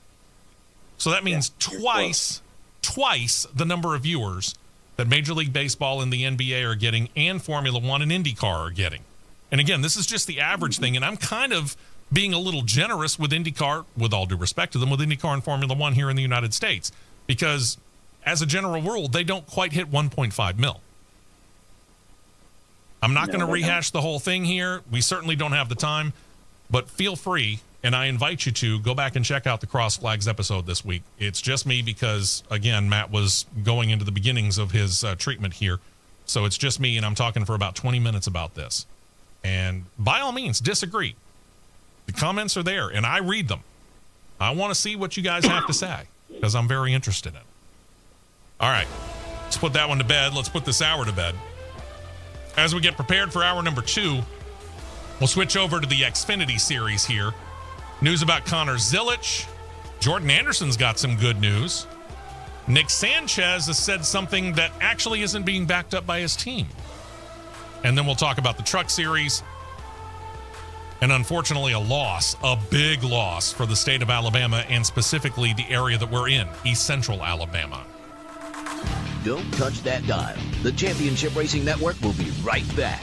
So that means twice the number of viewers that Major League Baseball and the NBA are getting, and Formula One and IndyCar are getting. And again, this is just the average thing, and I'm kind of being a little generous with IndyCar, with all due respect to them, with IndyCar and Formula One here in the United States, because as a general rule, they don't quite hit 1.5 mil. I'm not going to rehash the whole thing here. We certainly don't have the time, but feel free, and I invite you to go back and check out the Cross Flags episode this week. It's just me because, again, Matt was going into the beginnings of his treatment here. So it's just me, and I'm talking for about 20 minutes about this. And by all means, disagree. The comments are there, and I read them. I want to see what you guys have to say because I'm very interested in it. All right, let's put that one to bed. Let's put this hour to bed. As we get prepared for hour number 2, we'll switch over to the Xfinity series here. News about Connor Zilic. Jordan Anderson's got some good news. Nick Sanchez has said something that actually isn't being backed up by his team. And then we'll talk about the Truck Series. And unfortunately, a big loss for the state of Alabama, and specifically the area that we're in, East Central Alabama. Don't touch that dial. The Championship Racing Network will be right back.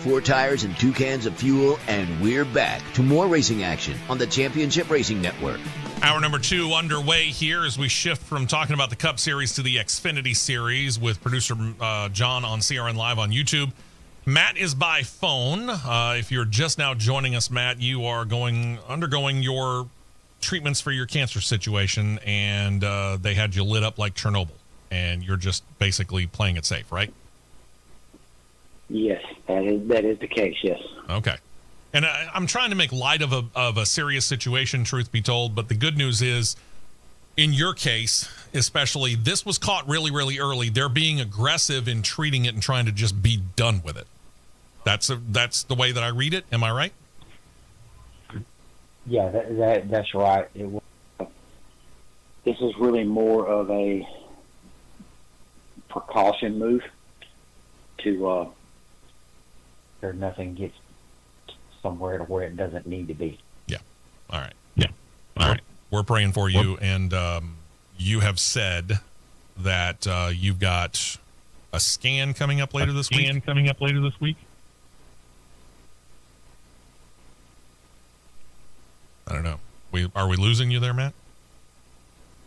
4 tires and 2 cans of fuel, and we're back to more racing action on the Championship Racing Network. Hour number 2 underway here as we shift from talking about the Cup Series to the Xfinity Series with producer John on CRN Live on YouTube. Matt is by phone. If you're just now joining us, Matt, you are undergoing your treatments for your cancer situation, and they had you lit up like Chernobyl, and you're just basically playing it safe, right? Yes, that is the case, yes. Okay. And I'm trying to make light of a serious situation, truth be told, but the good news is, in your case, especially, this was caught really, really early. They're being aggressive in treating it and trying to just be done with it. That's the way that I read it. Am I right? Yeah, that's right. This is really more of a precaution move to there nothing gets somewhere to where it doesn't need to be. Yeah. All right. Yeah. All right. We're praying for you, and you have said that you've got a scan coming up later this week. I don't know. Are we losing you there, Matt?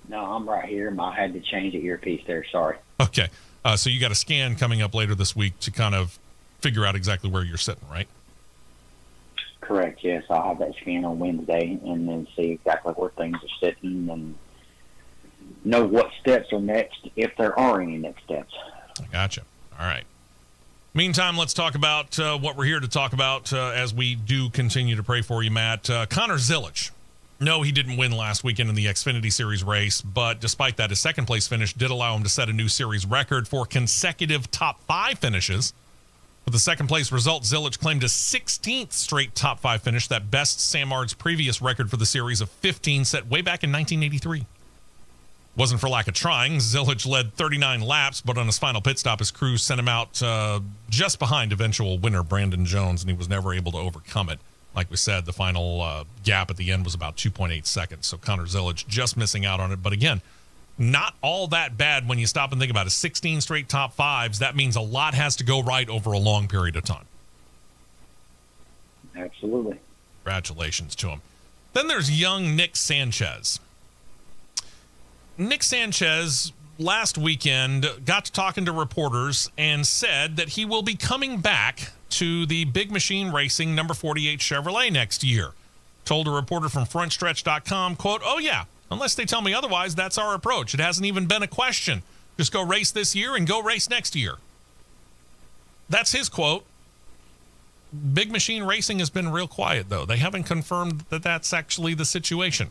No, I'm right here. I had to change the earpiece there. Sorry. Okay. So you got a scan coming up later this week to kind of figure out exactly where you're sitting, right? Correct, yes. I'll have that scan on Wednesday and then see exactly where things are sitting and know what steps are next, if there are any next steps. I gotcha. All right. Meantime, let's talk about what we're here to talk about as we do continue to pray for you, Matt. Connor Zilisch. No, he didn't win last weekend in the Xfinity Series race, but despite that, his second-place finish did allow him to set a new series record for consecutive top 5 finishes. With the second-place result, Zilisch claimed a 16th straight top 5 finish, that best Samard's previous record for the series of 15 set way back in 1983. Wasn't for lack of trying. Zilisch led 39 laps, but on his final pit stop, his crew sent him out just behind eventual winner Brandon Jones, and he was never able to overcome it. Like we said, the final gap at the end was about 2.8 seconds, so Connor Zilisch just missing out on it. But again, not all that bad when you stop and think about it. 16 straight top 5s, that means a lot has to go right over a long period of time. Absolutely. Congratulations to him. Then there's young Nick Sanchez. Nick Sanchez last weekend got to talking to reporters and said that he will be coming back to the Big Machine Racing number 48 Chevrolet next year. Told a reporter from frontstretch.com, quote, "Oh yeah, unless they tell me otherwise, that's our approach. It hasn't even been a question. Just go race this year and go race next year." That's his quote. Big Machine Racing has been real quiet, though. They haven't confirmed that that's actually the situation.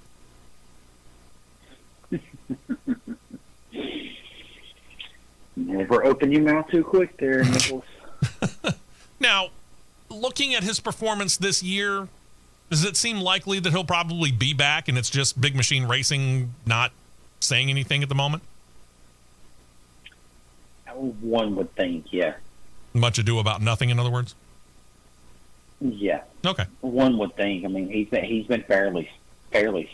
Never open your mouth too quick there, Nicholas. Now, looking at his performance this year, does it seem likely that he'll probably be back and it's just Big Machine Racing not saying anything at the moment? One would think, yeah. Much ado about nothing, in other words? Yeah. Okay. One would think. I mean, he's been fairly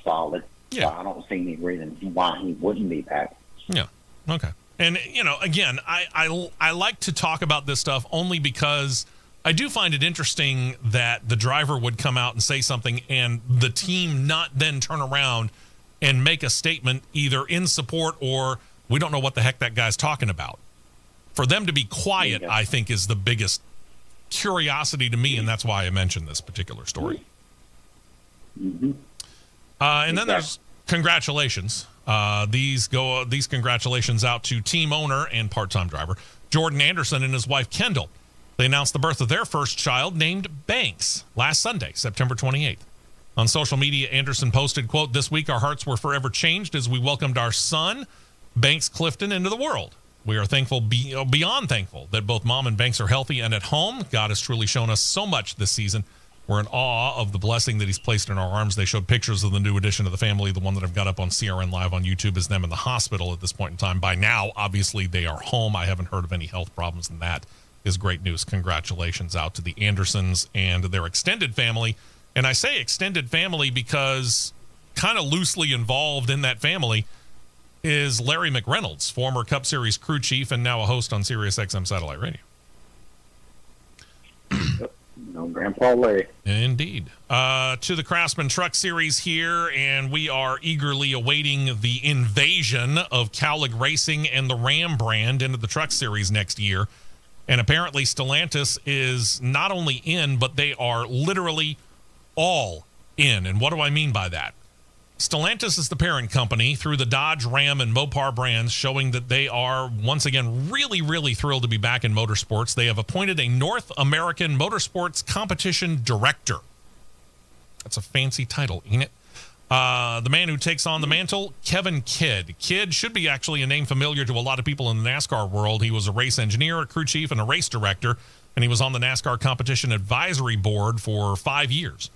solid. Yeah. So I don't see any reason why he wouldn't be back. Yeah. Okay. And, you know, again, I like to talk about this stuff only because I do find it interesting that the driver would come out and say something and the team not then turn around and make a statement either in support or we don't know what the heck that guy's talking about. For them to be quiet, I think, is the biggest curiosity to me, and that's why I mentioned this particular story. Mm-hmm. And then there's congratulations. These congratulations out to team owner and part-time driver Jordan Anderson and his wife Kendall. They announced the birth of their first child, named Banks, last Sunday, September 28th. On social media, Anderson posted, quote, "This week our hearts were forever changed as we welcomed our son, Banks Clifton, into the world. We are thankful, beyond thankful, that both Mom and Banks are healthy and at home. God has truly shown us so much this season. We're in awe of the blessing that he's placed in our arms." They showed pictures of the new addition to the family. The one that I've got up on CRN Live on YouTube is them in the hospital at this point in time. By now, obviously, they are home. I haven't heard of any health problems, and that is great news. Congratulations out to the Andersons and their extended family. And I say extended family because kind of loosely involved in that family is Larry McReynolds, former Cup Series crew chief and now a host on Sirius XM Satellite Radio. Grandpa Larry. Indeed. To the Craftsman Truck Series here, and we are eagerly awaiting the invasion of Cowlick Racing and the Ram brand into the Truck Series next year. And apparently Stellantis is not only in, but they are literally all in. And what do I mean by that? Stellantis is the parent company through the Dodge, Ram, and Mopar brands, showing that they are, once again, really, really thrilled to be back in motorsports. They have appointed a North American Motorsports Competition Director. That's a fancy title, ain't it? The man who takes on the mantle, Kevin Kidd. Kidd should be actually a name familiar to a lot of people in the NASCAR world. He was a race engineer, a crew chief, and a race director, and he was on the NASCAR Competition Advisory Board for 5 years.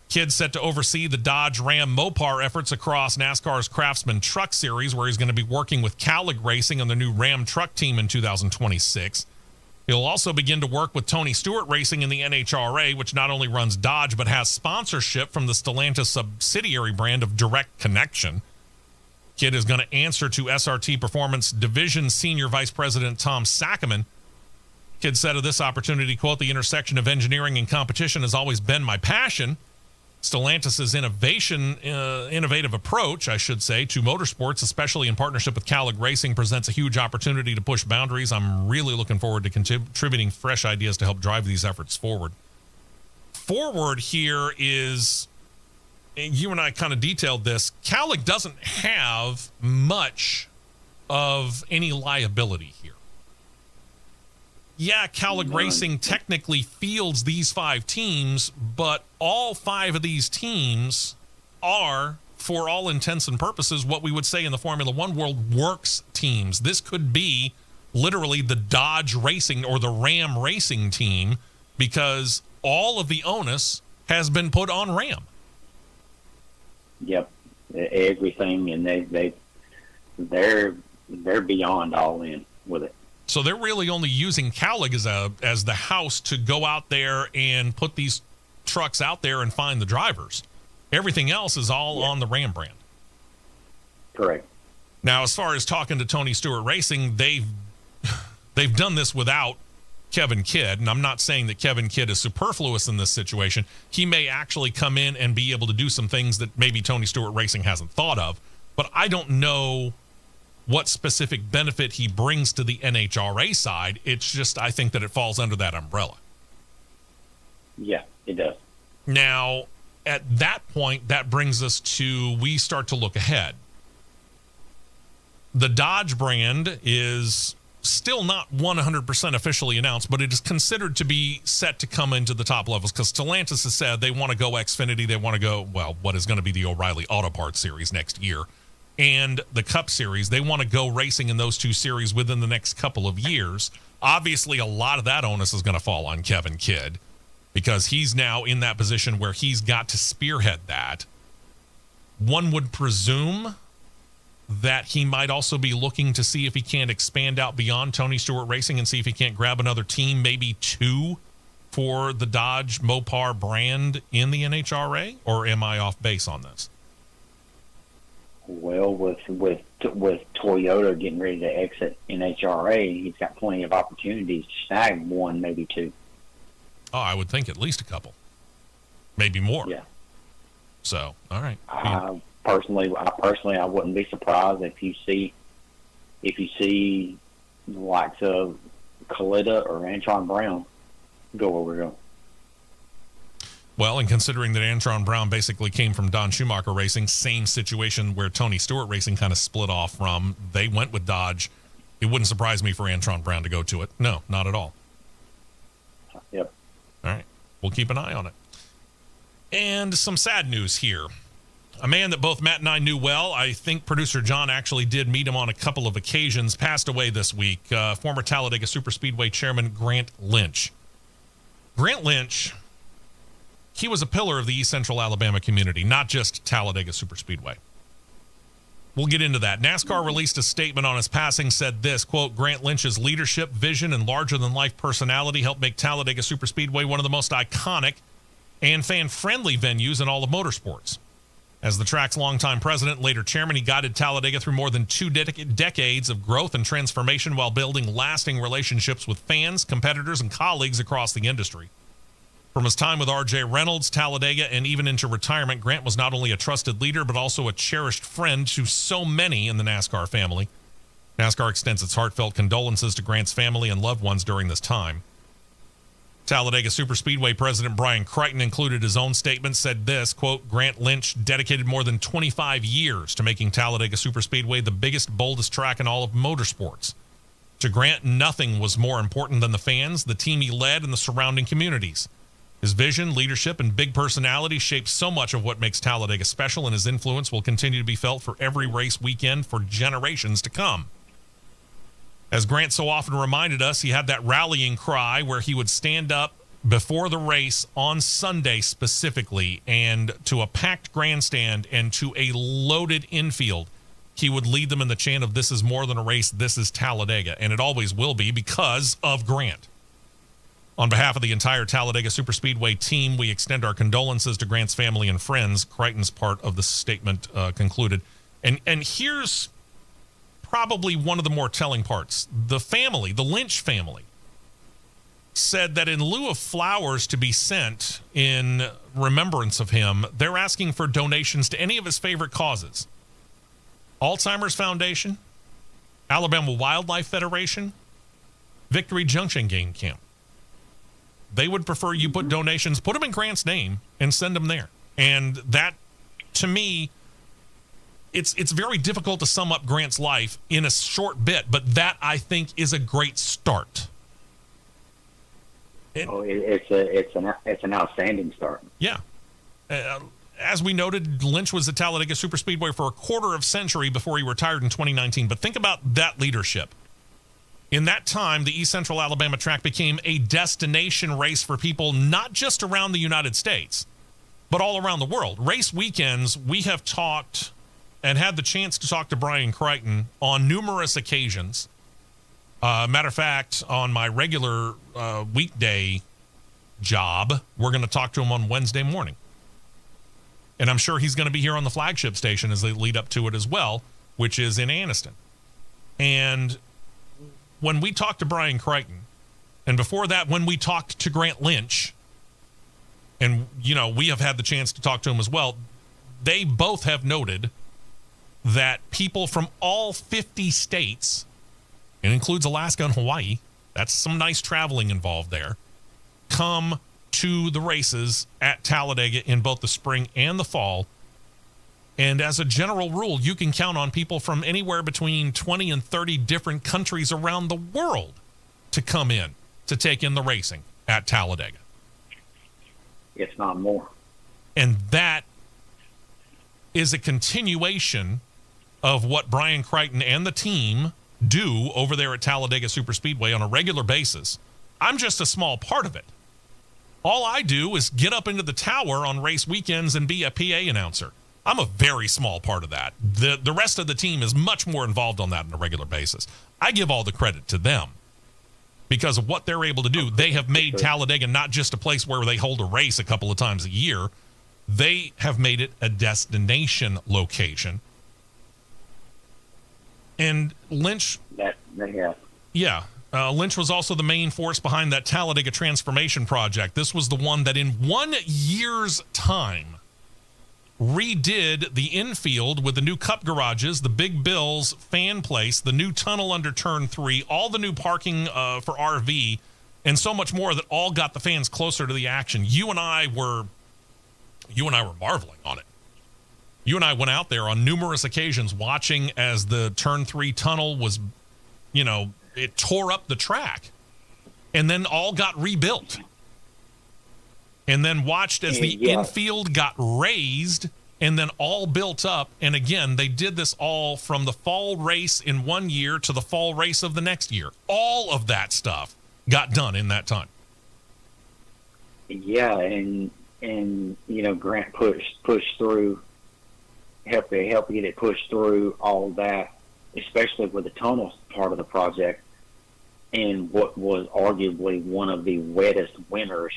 Kidd set to oversee the Dodge Ram Mopar efforts across NASCAR's Craftsman Truck Series, where he's going to be working with Cowlick Racing on the new Ram truck team in 2026. He'll also begin to work with Tony Stewart Racing in the NHRA, which not only runs Dodge, but has sponsorship from the Stellantis subsidiary brand of Direct Connection. Kidd is going to answer to SRT Performance Division Senior Vice President Tom Sackerman. Kidd said of this opportunity, quote, "The intersection of engineering and competition has always been my passion. Stellantis' innovative approach, I should say, to motorsports, especially in partnership with Cowlick Racing, presents a huge opportunity to push boundaries. I'm really looking forward to contributing fresh ideas to help drive these efforts forward." Forward here is, you and I kind of detailed this, Cowlick doesn't have much of any liability here. Yeah, Cowlick Racing technically fields these 5 teams, but all 5 of these teams are, for all intents and purposes, what we would say in the Formula One world, works teams. This could be literally the Dodge Racing or the Ram Racing team, because all of the onus has been put on Ram. Yep, everything, and they're beyond all in with it. So they're really only using Cowlick as the house to go out there and put these trucks out there and find the drivers. Everything else is all on the Ram brand. Correct. Now, as far as talking to Tony Stewart Racing, they've done this without Kevin Kidd, and I'm not saying that Kevin Kidd is superfluous in this situation. He may actually come in and be able to do some things that maybe Tony Stewart Racing hasn't thought of, but I don't know what specific benefit he brings to the NHRA side. It's just, I think that it falls under that umbrella. Yeah, it does. Now, at that point, that brings us to, we start to look ahead. The Dodge brand is still not 100% officially announced, but it is considered to be set to come into the top levels, because Stellantis has said they want to go Xfinity, they want to go, well, what is going to be the O'Reilly Auto Parts Series next year, and the Cup Series. They want to go racing in those 2 series within the next couple of years. Obviously, a lot of that onus is going to fall on Kevin Kidd, because he's now in that position where he's got to spearhead that. One would presume that he might also be looking to see if he can't expand out beyond Tony Stewart Racing and see if he can't grab another team, maybe 2, for the Dodge Mopar brand in the NHRA, or am I off base on this? Well, with Toyota getting ready to exit NHRA, he's got plenty of opportunities to snag 1, maybe 2. Oh, I would think at least a couple, maybe more. Yeah. So, all right. I personally, I wouldn't be surprised if you see the likes of Kalita or Antron Brown go where we're going. Well, and considering that Antron Brown basically came from Don Schumacher Racing, same situation where Tony Stewart Racing kind of split off from, they went with Dodge. It wouldn't surprise me for Antron Brown to go to it. No, not at all. Yep. All right. We'll keep an eye on it. And some sad news here. A man that both Matt and I knew well, I think producer John actually did meet him on a couple of occasions, passed away this week. Former Talladega Superspeedway chairman Grant Lynch. Grant Lynch, he was a pillar of the East Central Alabama community, not just Talladega Superspeedway. We'll get into that. NASCAR released a statement on his passing, said this, quote, "Grant Lynch's leadership, vision, and larger-than-life personality helped make Talladega Superspeedway one of the most iconic and fan-friendly venues in all of motorsports. As the track's longtime president and later chairman, he guided Talladega through more than 2 decades of growth and transformation while building lasting relationships with fans, competitors, and colleagues across the industry. From his time with R.J. Reynolds, Talladega, and even into retirement, Grant was not only a trusted leader, but also a cherished friend to so many in the NASCAR family. NASCAR extends its heartfelt condolences to Grant's family and loved ones during this time. Talladega Superspeedway President Brian Crichton included his own statement, said this, quote, Grant Lynch dedicated more than 25 years to making Talladega Superspeedway the biggest, boldest track in all of motorsports. To Grant, nothing was more important than the fans, the team he led, and the surrounding communities. His vision, leadership, and big personality shaped so much of what makes Talladega special, and his influence will continue to be felt for every race weekend for generations to come. As Grant so often reminded us, he had that rallying cry where he would stand up before the race on Sunday specifically, and to a packed grandstand and to a loaded infield, he would lead them in the chant of, "This is more than a race, this is Talladega," and it always will be because of Grant. On behalf of the entire Talladega Superspeedway team, we extend our condolences to Grant's family and friends. Crichton's part of the statement concluded. And here's probably one of the more telling parts. The family, the Lynch family, said that in lieu of flowers to be sent in remembrance of him, they're asking for donations to any of his favorite causes. Alzheimer's Foundation, Alabama Wildlife Federation, Victory Junction Game Camp. They would prefer you put donations, put them in Grant's name, and send them there. And that, to me, it's very difficult to sum up Grant's life in a short bit, but that, I think, is a great start. It's an outstanding start. Yeah. As we noted, Lynch was at Talladega Superspeedway for a quarter of a century before he retired in 2019. But think about that leadership. In that time, the East Central Alabama track became a destination race for people not just around the United States, but all around the world. Race weekends, we have talked and had the chance to talk to Brian Crichton on numerous occasions. Matter of fact, on my regular weekday job, we're going to talk to him on Wednesday morning. And I'm sure he's going to be here on the flagship station as they lead up to it as well, which is in Anniston. And when we talked to Brian Crichton, and before that, when we talked to Grant Lynch, and, you know, we have had the chance to talk to him as well, they both have noted that people from all 50 states, it includes Alaska and Hawaii, that's some nice traveling involved there, come to the races at Talladega in both the spring and the fall. And as a general rule, you can count on people from anywhere between 20 and 30 different countries around the world to come in to take in the racing at Talladega. If not more. And that is a continuation of what Brian Crichton and the team do over there at Talladega Superspeedway on a regular basis. I'm just a small part of it. All I do is get up into the tower on race weekends and be a PA announcer. I'm a very small part of that. The rest of the team is much more involved on that on a regular basis. I give all the credit to them because of what they're able to do. They have made Talladega not just a place where they hold a race a couple of times a year. They have made it a destination location. And Lynch... Lynch was also the main force behind that Talladega Transformation Project. This was the one that in 1 year's time redid the infield with the new cup garages, the Big Bill's fan place, the new tunnel under turn 3, all the new parking for RV, and so much more that all got the fans closer to the action. You and I were marveling on it. You and I went out there on numerous occasions watching as the turn 3 tunnel was, it tore up the track and then all got rebuilt. And then watched as the infield got raised and then all built up. And again, they did this all from the fall race in 1 year to the fall race of the next year. All of that stuff got done in that time. Yeah, and Grant pushed through, help get it pushed through all that, especially with the tunnel part of the project, and what was arguably one of the wettest winters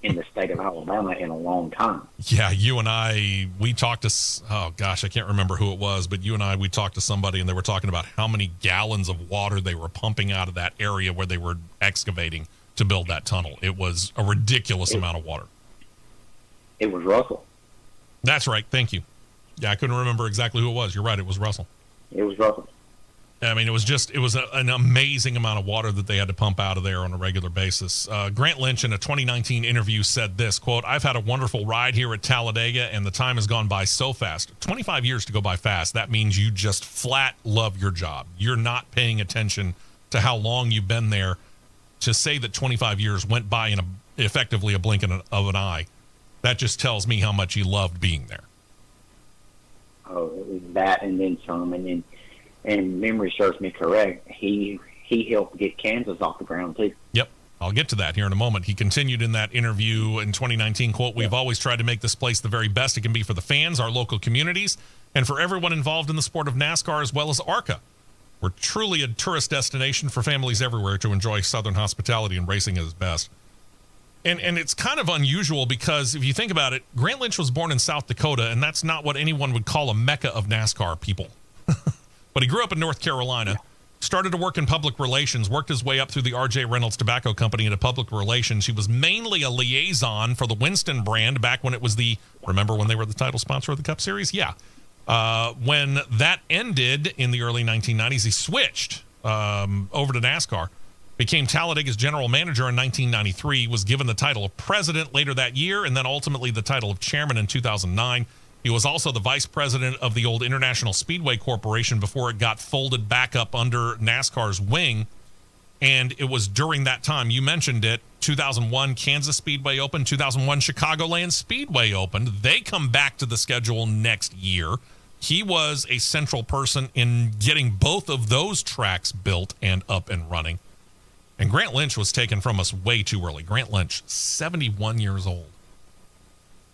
in the state of Alabama in a long time. Yeah, you and I, we talked to, oh gosh, I can't remember who it was, but you and I, we talked to somebody and they were talking about how many gallons of water they were pumping out of that area where they were excavating to build that tunnel. It was a ridiculous amount of water. It was Russell. That's right. Thank you. Yeah, I couldn't remember exactly who it was. You're right. It was Russell. It was Russell. I mean, it was an amazing amount of water that they had to pump out of there on a regular basis. Grant Lynch, in a 2019 interview, said this, quote, "I've had a wonderful ride here at Talladega, and the time has gone by so fast. 25 years to go by fast. That means you just flat love your job. You're not paying attention to how long you've been there. To say that 25 years went by in effectively a blink of an eye, that just tells me how much you loved being there." Oh, it was that and then some. And memory serves me correct, he helped get Kansas off the ground, too. Yep. I'll get to that here in a moment. He continued in that interview in 2019, quote, "We've always tried to make this place the very best it can be for the fans, our local communities, and for everyone involved in the sport of NASCAR as well as ARCA. We're truly a tourist destination for families everywhere to enjoy Southern hospitality and racing at its best." And it's kind of unusual because if you think about it, Grant Lynch was born in South Dakota, and that's not what anyone would call a mecca of NASCAR people. But he grew up in North Carolina, started to work in public relations, worked his way up through the R.J. Reynolds Tobacco Company into public relations. He was mainly a liaison for the Winston brand back when it was remember when they were the title sponsor of the Cup Series? Yeah. When that ended in the early 1990s, he switched over to NASCAR, became Talladega's general manager in 1993, was given the title of president later that year, and then ultimately the title of chairman in 2009. He was also the vice president of the old International Speedway Corporation before it got folded back up under NASCAR's wing. And it was during that time, you mentioned it, 2001 Kansas Speedway opened, 2001 Chicagoland Speedway opened. They come back to the schedule next year. He was a central person in getting both of those tracks built and up and running. And Grant Lynch was taken from us way too early. Grant Lynch, 71 years old.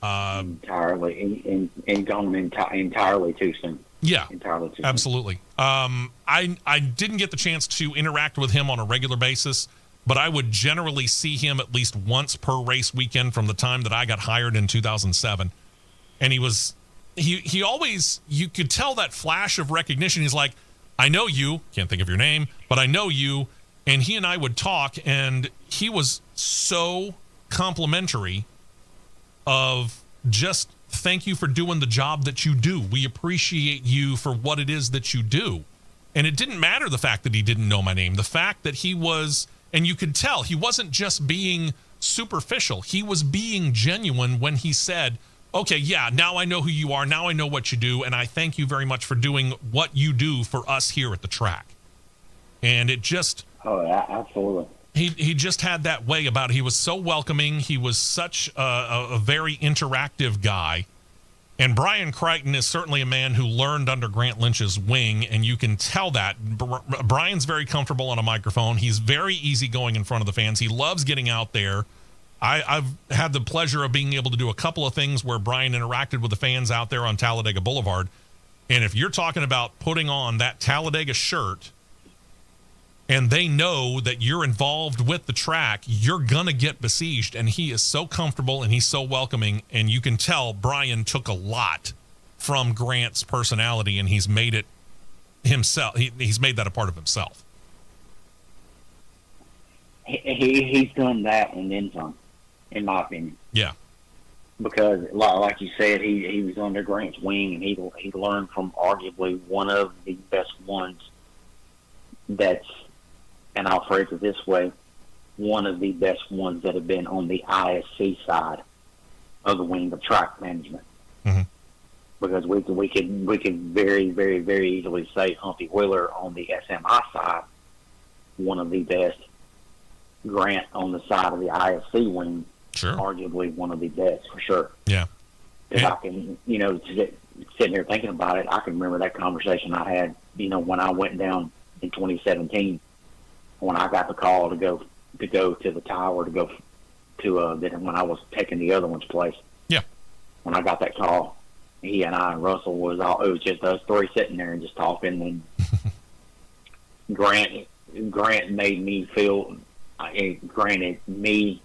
Entirely, and gone entirely too soon. Yeah, entirely too soon. Absolutely. I didn't get the chance to interact with him on a regular basis, but I would generally see him at least once per race weekend from the time that I got hired in 2007. And he always, you could tell that flash of recognition. He's like, "I know you, can't think of your name, but I know you." And he and I would talk, and he was so complimentary of just, "Thank you for doing the job that you do. We appreciate you for what it is that you do." And it didn't matter the fact that he didn't know my name. The fact that he was, and you could tell, he wasn't just being superficial. He was being genuine when he said, "Okay, yeah, now I know who you are. Now I know what you do. And I thank you very much for doing what you do for us here at the track." And it just... Oh, absolutely. He just had that way about it. He was so welcoming. He was such a very interactive guy. And Brian Crichton is certainly a man who learned under Grant Lynch's wing, and you can tell that. Brian's very comfortable on a microphone. He's very easygoing in front of the fans. He loves getting out there. I've had the pleasure of being able to do a couple of things where Brian interacted with the fans out there on Talladega Boulevard. And if you're talking about putting on that Talladega shirt and they know that you're involved with the track, you're going to get besieged. And he is so comfortable and he's so welcoming. And you can tell Brian took a lot from Grant's personality, and he's made it himself. He's made that a part of himself. He's done that and then some, in my opinion. Yeah. Because, like you said, he was under Grant's wing, and he learned from arguably one of the best ones that's, and I'll phrase it this way, one of the best ones that have been on the ISC side of the wing of track management. Mm-hmm. Because we could very, very, very easily say Humpy Wheeler on the SMI side, one of the best. Grant on the side of the ISC wing, sure, arguably one of the best for sure. Yeah. If I can, sitting there thinking about it, I can remember that conversation I had, when I went down in 2017, when I got the call to go to the tower to go to when I was taking the other one's place. Yeah. When I got that call, he and I and Russell it was just us three sitting there and just talking. And Grant made me feel. It granted me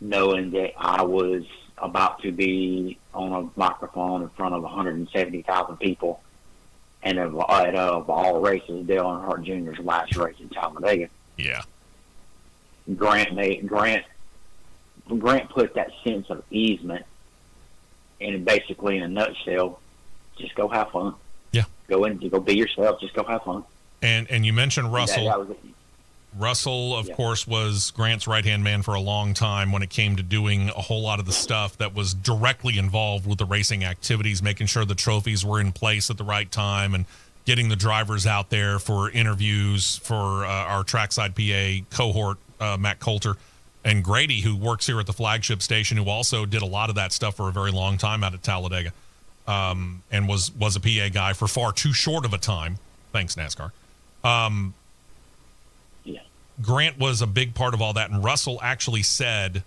knowing that I was about to be on a microphone in front of 170,000 people, and of all races, Dale Earnhardt Jr.'s last race in Talladega. Yeah. Grant put that sense of easement, and basically, in a nutshell, just go have fun. Yeah. Go in, go be yourself. Just go have fun. And you mentioned Russell. That was it. Russell, of course, was Grant's right-hand man for a long time when it came to doing a whole lot of the stuff that was directly involved with the racing activities, making sure the trophies were in place at the right time and getting the drivers out there for interviews for our trackside PA cohort, Matt Coulter, and Grady, who works here at the flagship station, who also did a lot of that stuff for a very long time out at Talladega, and was a PA guy for far too short of a time. Thanks, NASCAR. Grant was a big part of all that, and Russell actually said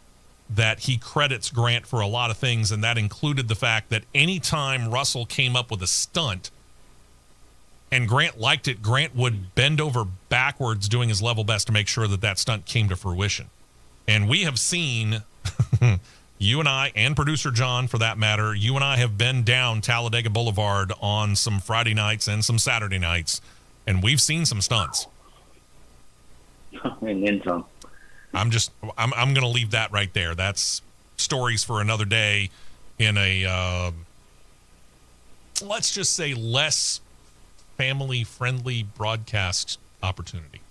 that he credits Grant for a lot of things, and that included the fact that anytime Russell came up with a stunt and Grant liked it, Grant would bend over backwards doing his level best to make sure that that stunt came to fruition. And we have seen, you and I, and producer John, for that matter, you and I have been down Talladega Boulevard on some Friday nights and some Saturday nights, and we've seen some stunts. And then some. I'm going to leave that right there. That's stories for another day in a, let's just say, less family-friendly broadcast opportunity.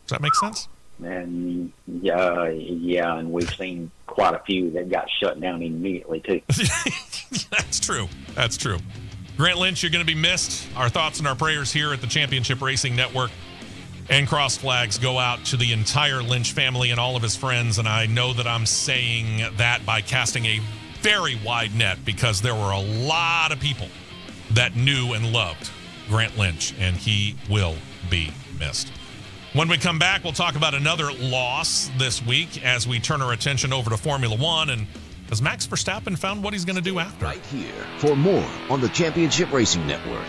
Does that make sense? And yeah, and we've seen quite a few that got shut down immediately too. That's true. Grant Lynch, you're going to be missed. Our thoughts and our prayers here at the Championship Racing Network and Cross Flags go out to the entire Lynch family and all of his friends, and I know that I'm saying that by casting a very wide net, because there were a lot of people that knew and loved Grant Lynch, and he will be missed. When we come back, we'll talk about another loss this week as we turn our attention over to Formula One, and has Max Verstappen found what he's going to do after? Right here for more on the Championship Racing Network.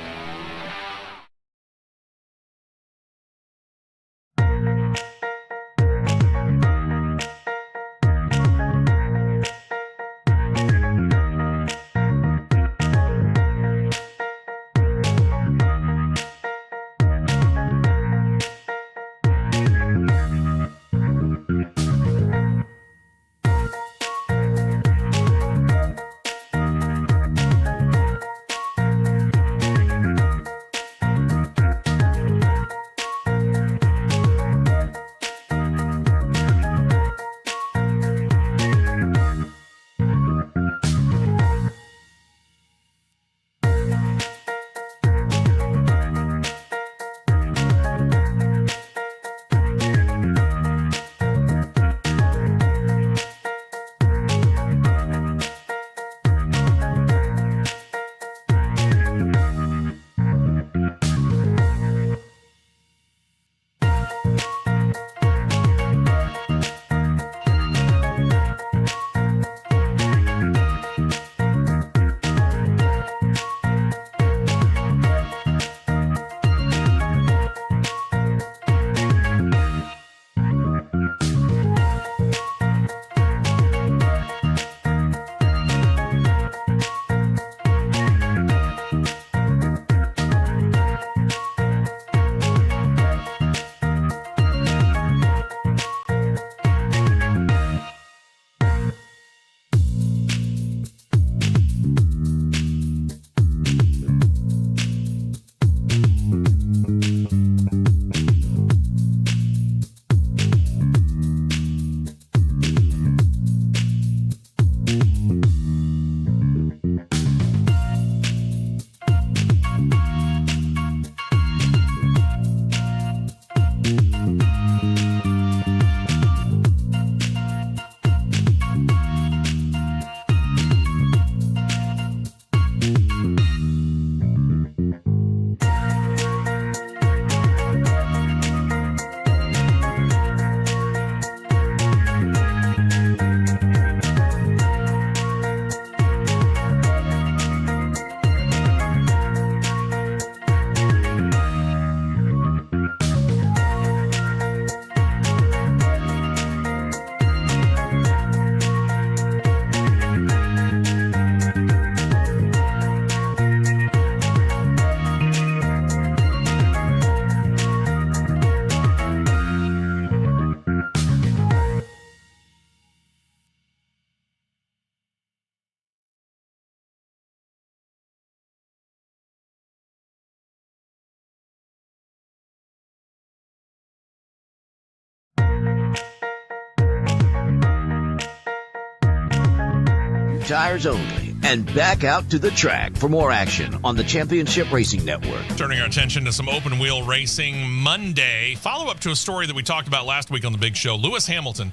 tread tires only and back out to the track for more action on the Championship Racing Network. Turning our attention to some open wheel racing Monday. Follow up to a story that we talked about last week on the big show. Lewis Hamilton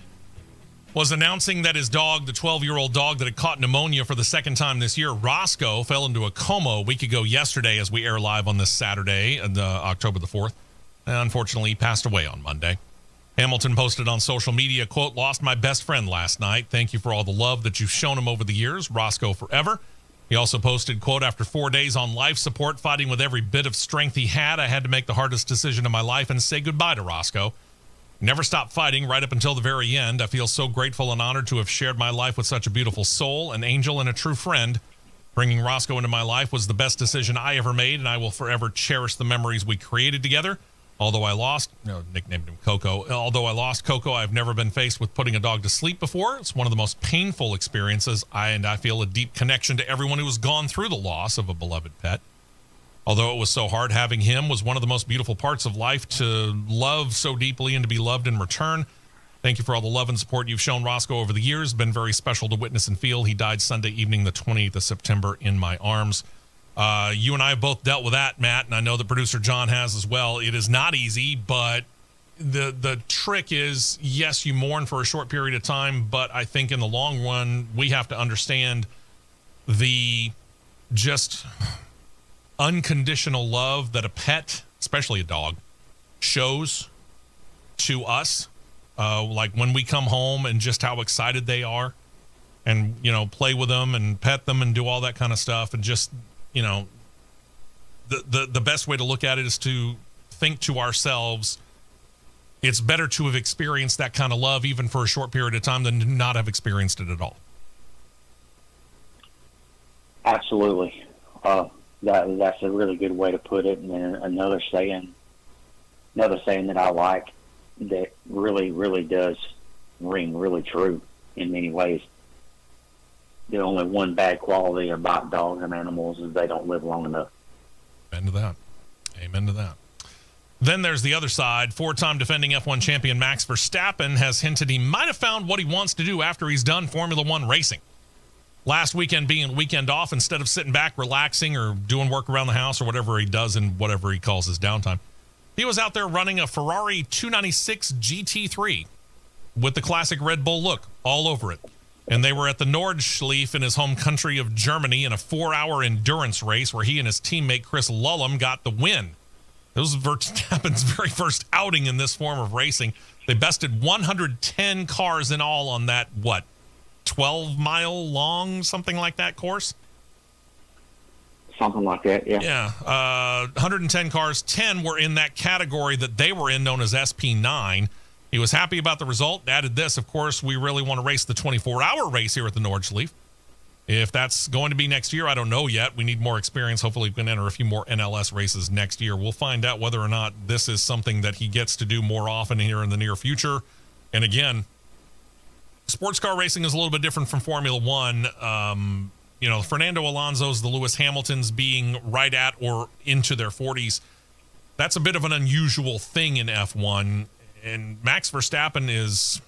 was announcing that his dog, the 12-year-old dog that had caught pneumonia for the second time this year, Roscoe, fell into a coma a week ago yesterday as we air live on this Saturday, October the 4th. And unfortunately, he passed away on Monday. Hamilton posted on social media, quote, "Lost my best friend last night. Thank you for all the love that you've shown him over the years. Roscoe forever." He also posted, quote, "After 4 days on life support, fighting with every bit of strength he had, I had to make the hardest decision of my life and say goodbye to Roscoe. Never stopped fighting right up until the very end. I feel so grateful and honored to have shared my life with such a beautiful soul, an angel, and a true friend. Bringing Roscoe into my life was the best decision I ever made, and I will forever cherish the memories we created together. Although I lost," nicknamed him Coco, "although I lost Coco, I've never been faced with putting a dog to sleep before. It's one of the most painful experiences, and I feel a deep connection to everyone who has gone through the loss of a beloved pet. Although it was so hard, having him was one of the most beautiful parts of life, to love so deeply and to be loved in return. Thank you for all the love and support you've shown Roscoe over the years. Been very special to witness and feel. He died Sunday evening, the 20th of September, in my arms." You and I have both dealt with that, Matt, and I know the producer John has as well. It is not easy, but the trick is, yes, you mourn for a short period of time, but I think in the long run, we have to understand the just unconditional love that a pet, especially a dog, shows to us. Like when we come home and just how excited they are, and, play with them and pet them and do all that kind of stuff. And just, the best way to look at it is to think to ourselves, it's better to have experienced that kind of love even for a short period of time than to not have experienced it at all. Absolutely. That's a really good way to put it. And then another saying that I like that really, really does ring really true in many ways. The only one bad quality about dogs and animals is they don't live long enough. Amen to that. Amen to that. Then there's the other side. 4-time defending F1 champion Max Verstappen has hinted he might have found what he wants to do after he's done Formula One racing. Last weekend being a weekend off, instead of sitting back, relaxing, or doing work around the house or whatever he does in whatever he calls his downtime, he was out there running a Ferrari 296 GT3 with the classic Red Bull look all over it. And they were at the Nordschleife in his home country of Germany in a 4-hour endurance race where he and his teammate Chris Lullum got the win. It was Verstappen's very first outing in this form of racing. They bested 110 cars in all on that, 12-mile long, something like that course? Something like that, yeah. Yeah, 110 cars, 10 were in that category that they were in, known as SP9. He was happy about the result, added this, of course, we really want to race the 24-hour race here at the Nordschleife. If that's going to be next year, I don't know yet. We need more experience. Hopefully we can enter a few more NLS races next year. We'll find out whether or not this is something that he gets to do more often here in the near future. And again, sports car racing is a little bit different from Formula One. Fernando Alonso's, the Lewis Hamiltons being right at or into their 40s. That's a bit of an unusual thing in F1. And Max Verstappen is,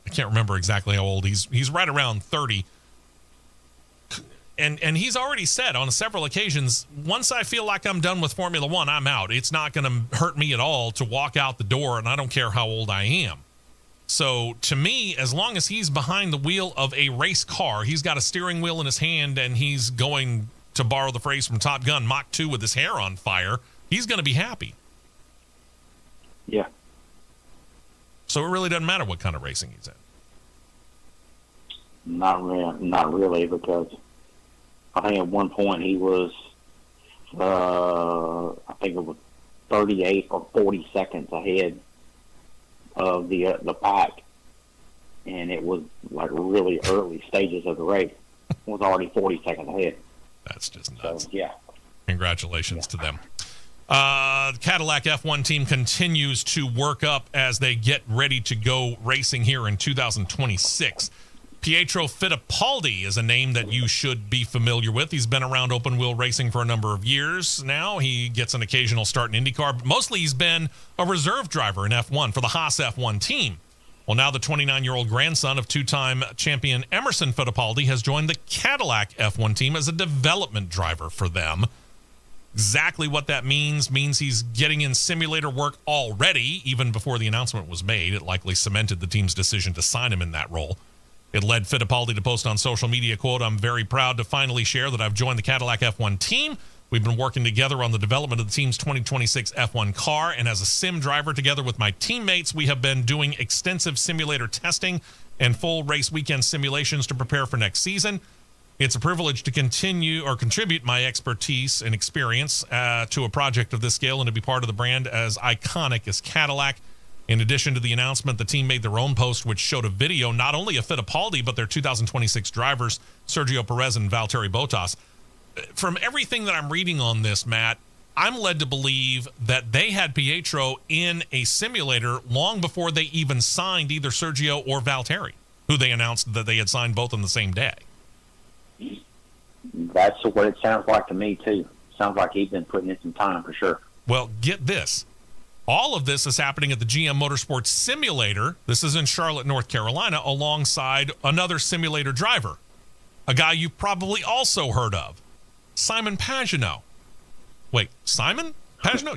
I can't remember exactly how old. He's right around 30. And he's already said on several occasions, once I feel like I'm done with Formula One, I'm out. It's not going to hurt me at all to walk out the door, and I don't care how old I am. So to me, as long as he's behind the wheel of a race car, he's got a steering wheel in his hand, and he's going, to borrow the phrase from Top Gun, Mach 2 with his hair on fire, he's going to be happy. Yeah. So it really doesn't matter what kind of racing he's in. Not really, because I think at one point he was, I think it was 38 or 40 seconds ahead of the pack, and it was like really early stages of the race. It was already 40 seconds ahead. That's just nuts. So, yeah. Congratulations to them. The Cadillac F1 team continues to work up as they get ready to go racing here in 2026. Pietro Fittipaldi is a name that you should be familiar with. He's been around open wheel racing for a number of years now. He gets an occasional start in IndyCar, but mostly he's been a reserve driver in F1 for the Haas F1 team. Well, now the 29-year-old grandson of two-time champion Emerson Fittipaldi has joined the Cadillac F1 team as a development driver for them. Exactly what that means he's getting in simulator work already, even before the announcement was made. It likely cemented the team's decision to sign him in that role. It led Fittipaldi to post on social media, quote, "I'm very proud to finally share that I've joined the Cadillac F1 team. We've been working together on the development of the team's 2026 F1 car, and as a sim driver together with my teammates, we have been doing extensive simulator testing and full race weekend simulations to prepare for next season. It's a privilege to contribute my expertise and experience to a project of this scale and to be part of the brand as iconic as Cadillac." In addition to the announcement, the team made their own post, which showed a video not only of Fittipaldi, but their 2026 drivers, Sergio Perez and Valtteri Bottas. From everything that I'm reading on this, Matt, I'm led to believe that they had Pietro in a simulator long before they even signed either Sergio or Valtteri, who they announced that they had signed both on the same day. That's what it sounds like to me, too. Sounds like he's been putting in some time for sure. Well, get this. All of this is happening at the GM Motorsports Simulator. This is in Charlotte, North Carolina, alongside another simulator driver, a guy you probably also heard of, Simon Pagenaud. Wait, Simon Pagenaud?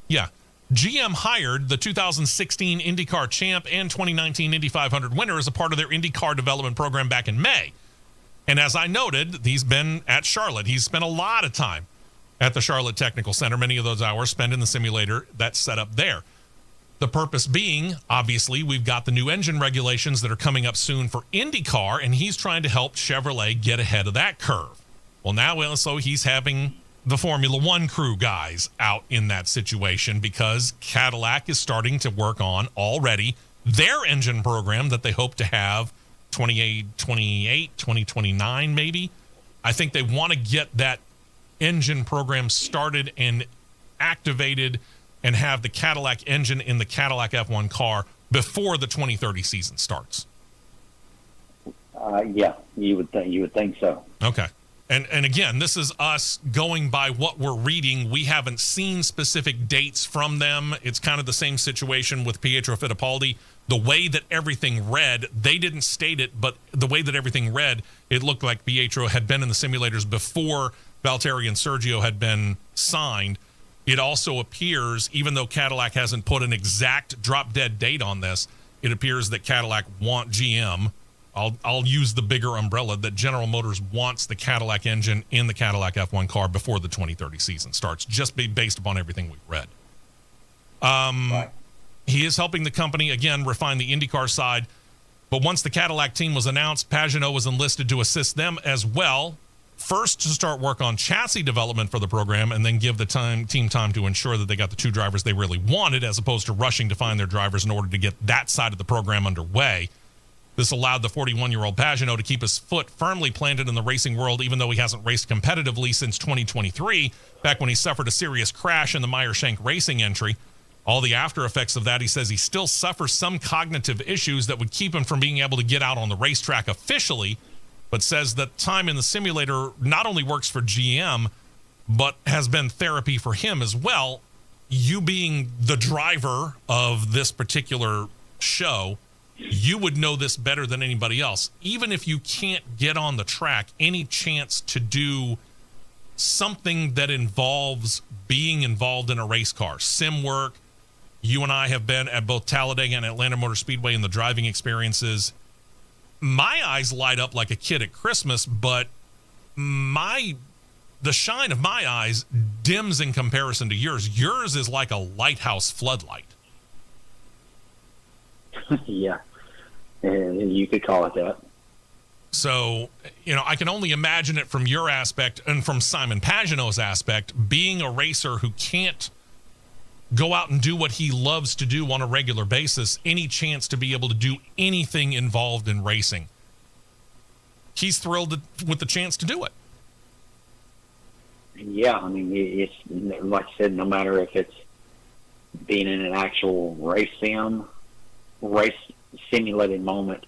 Yeah. GM hired the 2016 IndyCar champ and 2019 Indy 500 winner as a part of their IndyCar development program back in May. And as I noted, he's been at Charlotte. He's spent a lot of time at the Charlotte Technical Center, many of those hours spent in the simulator that's set up there. The purpose being, obviously, we've got the new engine regulations that are coming up soon for IndyCar, and he's trying to help Chevrolet get ahead of that curve. Well, now also he's having the Formula One crew guys out in that situation because Cadillac is starting to work on already their engine program that they hope to have 2029 maybe. I think they want to get that engine program started and activated and have the Cadillac engine in the Cadillac F1 car before the 2030 season starts. Yeah, you would think so. Okay. And again, this is us going by what we're reading. We haven't seen specific dates from them. It's kind of the same situation with Pietro Fittipaldi. The way that everything read, they didn't state it, but the way that everything read, it looked like Pietro had been in the simulators before Valtteri and Sergio had been signed. It also appears, even though Cadillac hasn't put an exact drop-dead date on this, it appears that Cadillac want GM. I'll use the bigger umbrella that General Motors wants the Cadillac engine in the Cadillac F1 car before the 2030 season starts, just based upon everything we've read. Right. He is helping the company, again, refine the IndyCar side. But once the Cadillac team was announced, Pagenaud was enlisted to assist them as well. First, to start work on chassis development for the program, and then give the team time to ensure that they got the two drivers they really wanted, as opposed to rushing to find their drivers in order to get that side of the program underway. This allowed the 41-year-old Pagenaud to keep his foot firmly planted in the racing world, even though he hasn't raced competitively since 2023, back when he suffered a serious crash in the Meyer-Shank Racing entry. All the after effects of that, he says he still suffers some cognitive issues that would keep him from being able to get out on the racetrack officially, but says that time in the simulator not only works for GM, but has been therapy for him as well. You being the driver of this particular show, you would know this better than anybody else. Even if you can't get on the track, any chance to do something that involves being involved in a race car, sim work. You and I have been at both Talladega and Atlanta Motor Speedway in the driving experiences. My eyes light up like a kid at Christmas, but the shine of my eyes dims in comparison to yours. Yours is like a lighthouse floodlight. Yeah, you could call it that. So, I can only imagine it from your aspect and from Simon Pagenaud's aspect, being a racer who can't go out and do what he loves to do on a regular basis, any chance to be able to do anything involved in racing. He's thrilled with the chance to do it. Yeah, I mean, it's like I said, no matter if it's being in an actual race simulated moment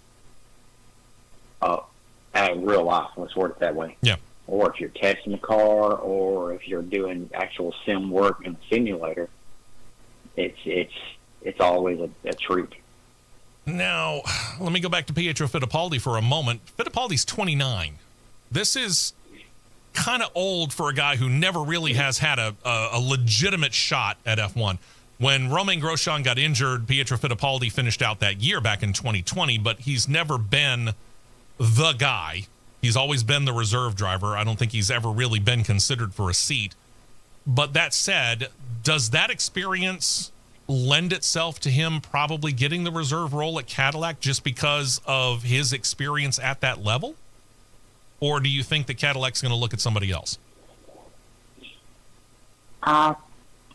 at real life, let's word it that way. Yeah. Or if you're testing the car, or if you're doing actual sim work in the simulator, it's always a treat. Now, let me go back to Pietro Fittipaldi for a moment. Fittipaldi's 29. This is kind of old for a guy who never really has had a legitimate shot at F1. When Romain Grosjean got injured, Pietro Fittipaldi finished out that year back in 2020, but he's never been the guy. He's always been the reserve driver. I don't think he's ever really been considered for a seat. But that said, does that experience lend itself to him probably getting the reserve role at Cadillac just because of his experience at that level? Or do you think that Cadillac's going to look at somebody else?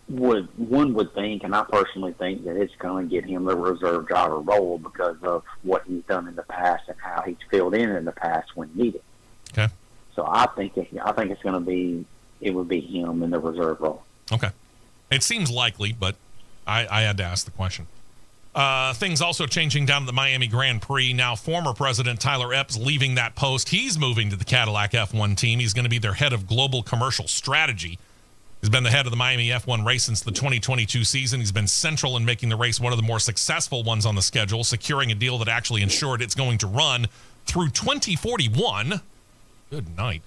One would think, and I personally think, that it's going to get him the reserve driver role because of what he's done in the past and how he's filled in the past when needed. Okay. So I think it's going to be, it would be him in the reserve role. Okay. It seems likely, but I had to ask the question. Things also changing down at the Miami Grand Prix. Now, former President Tyler Epps leaving that post. He's moving to the Cadillac F1 team. He's going to be their head of global commercial strategy. He's been the head of the Miami F1 race since the 2022 season. He's been central in making the race one of the more successful ones on the schedule, securing a deal that actually ensured it's going to run through 2041. Good night.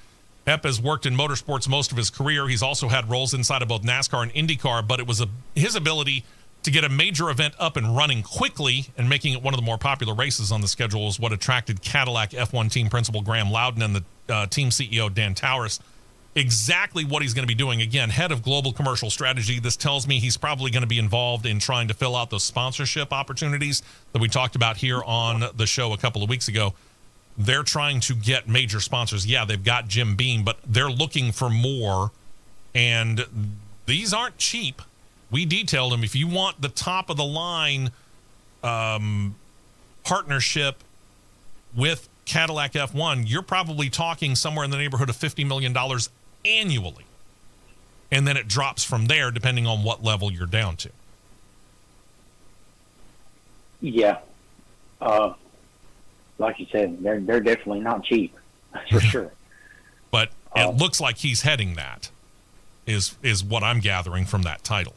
Epp has worked in motorsports most of his career. He's also had roles inside of both NASCAR and Indycar, but it was his ability to get a major event up and running quickly and making it one of the more popular races on the schedule is what attracted Cadillac F1 team principal Graham Loudon and the team CEO Dan Towers. Exactly what he's going to be doing. Again, head of global commercial strategy. This tells me he's probably going to be involved in trying to fill out those sponsorship opportunities that we talked about here on the show a couple of weeks ago. They're trying to get major sponsors. Yeah, they've got Jim Beam, but they're looking for more, and these aren't cheap. We detailed them. If you want the top of the line partnership with Cadillac F1, you're probably talking somewhere in the neighborhood of $50 million annually. And then it drops from there depending on what level you're down to. Yeah. Like you said, they're definitely not cheap. That's for sure. But it looks like he's heading that, is what I'm gathering from that title.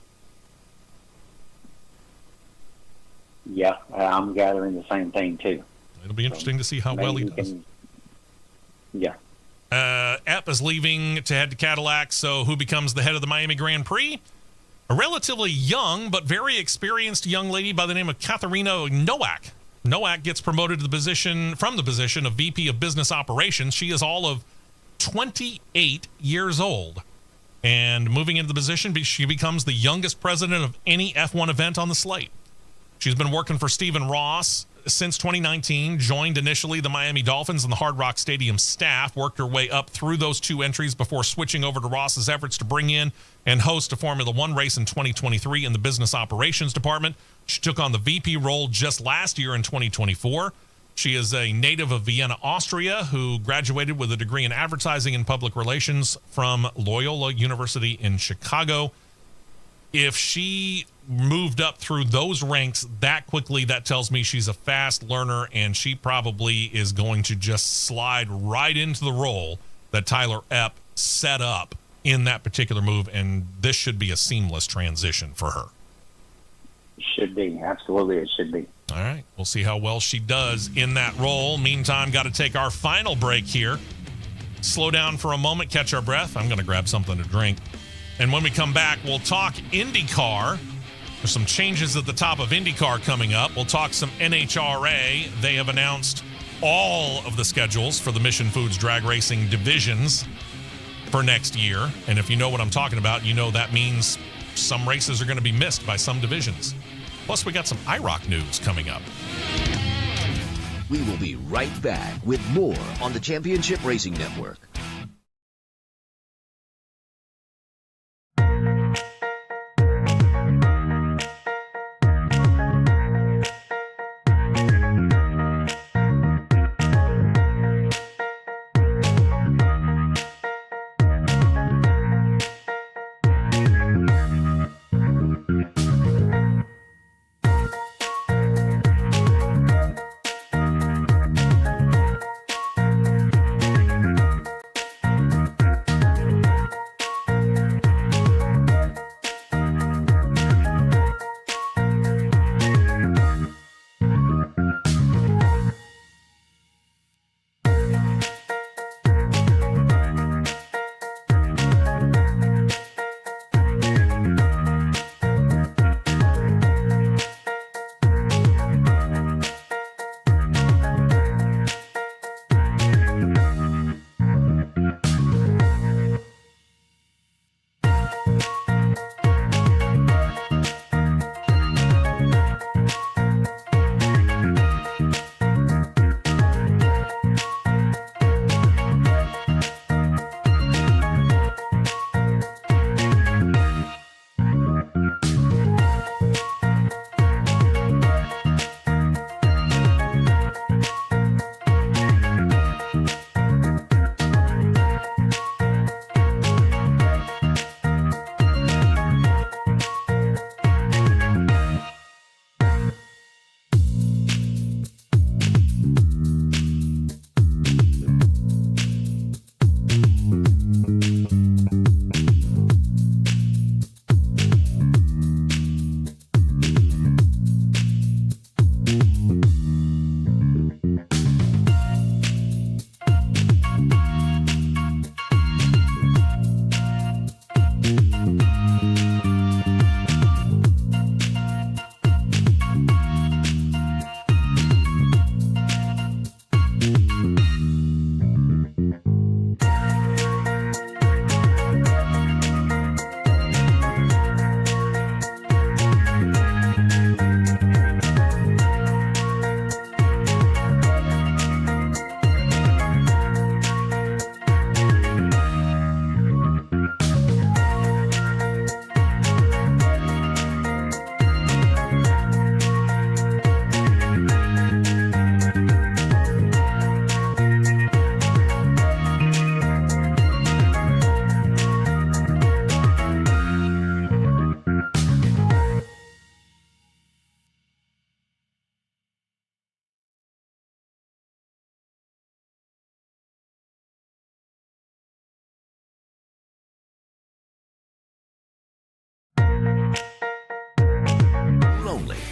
Yeah, I'm gathering the same thing too. It'll be interesting to see how well he does. Yeah. Epp is leaving to head to Cadillac, so who becomes the head of the Miami Grand Prix? A relatively young but very experienced young lady by the name of Katharina Nowak. Nowak gets promoted to the position of VP of Business Operations. She is all of 28 years old. And moving into the position, she becomes the youngest president of any F1 event on the slate. She's been working for Stephen Ross since 2019, joined initially the Miami Dolphins and the Hard Rock Stadium staff, worked her way up through those two entries before switching over to Ross's efforts to bring in and host a Formula One race in 2023 in the business operations department. She took on the VP role just last year in 2024. She is a native of Vienna, Austria, who graduated with a degree in advertising and public relations from Loyola University in Chicago. If she moved up through those ranks that quickly, that tells me she's a fast learner, and she probably is going to just slide right into the role that Tyler Epp set up in that particular move, and this should be a seamless transition for her. Should be. Absolutely, it should be. All right. We'll see how well she does in that role. Meantime, got to take our final break here. Slow down for a moment, catch our breath. I'm going to grab something to drink. And when we come back, we'll talk IndyCar. There's some changes at the top of IndyCar coming up. We'll talk some NHRA. They have announced all of the schedules for the Mission Foods drag racing divisions for next year. And if you know what I'm talking about, you know that means some races are going to be missed by some divisions. Plus, we got some IROC news coming up. We will be right back with more on the Championship Racing Network.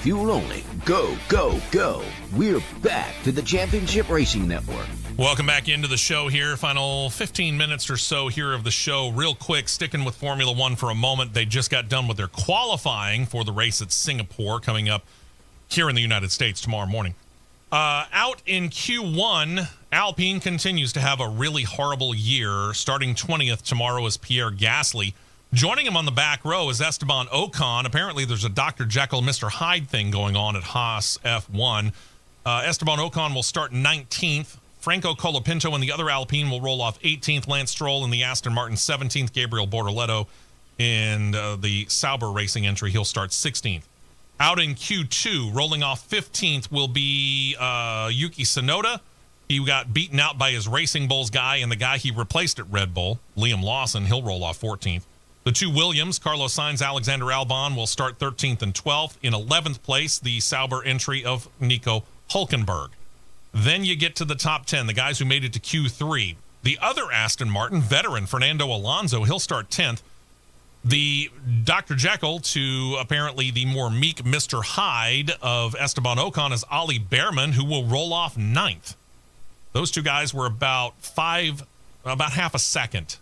fuel only. Go, go, go. We're back to the Championship Racing Network. Welcome back into the show here. Final 15 minutes or so here of the show. Real quick, sticking with Formula One for a moment. They just got done with their qualifying for the race at Singapore coming up here in the United States tomorrow morning. Out in Q1, Alpine continues to have a really horrible year. Starting 20th tomorrow is Pierre Gasly. Joining him on the back row is Esteban Ocon. Apparently there's a Dr. Jekyll, Mr. Hyde thing going on at Haas F1. Esteban Ocon will start 19th. Franco Colapinto and the other Alpine will roll off 18th. Lance Stroll in the Aston Martin 17th. Gabriel Bortoleto in the Sauber Racing entry, he'll start 16th. Out in Q2, rolling off 15th will be Yuki Tsunoda. He got beaten out by his Racing Bulls guy and the guy he replaced at Red Bull, Liam Lawson. He'll roll off 14th. The two Williams, Carlos Sainz, Alexander Albon, will start 13th and 12th. In 11th place, the Sauber entry of Nico Hülkenberg. Then you get to the top 10, the guys who made it to Q3. The other Aston Martin veteran, Fernando Alonso, he'll start 10th. The Dr. Jekyll to apparently the more meek Mr. Hyde of Esteban Ocon is Ollie Behrman, who will roll off 9th. Those two guys were about half a second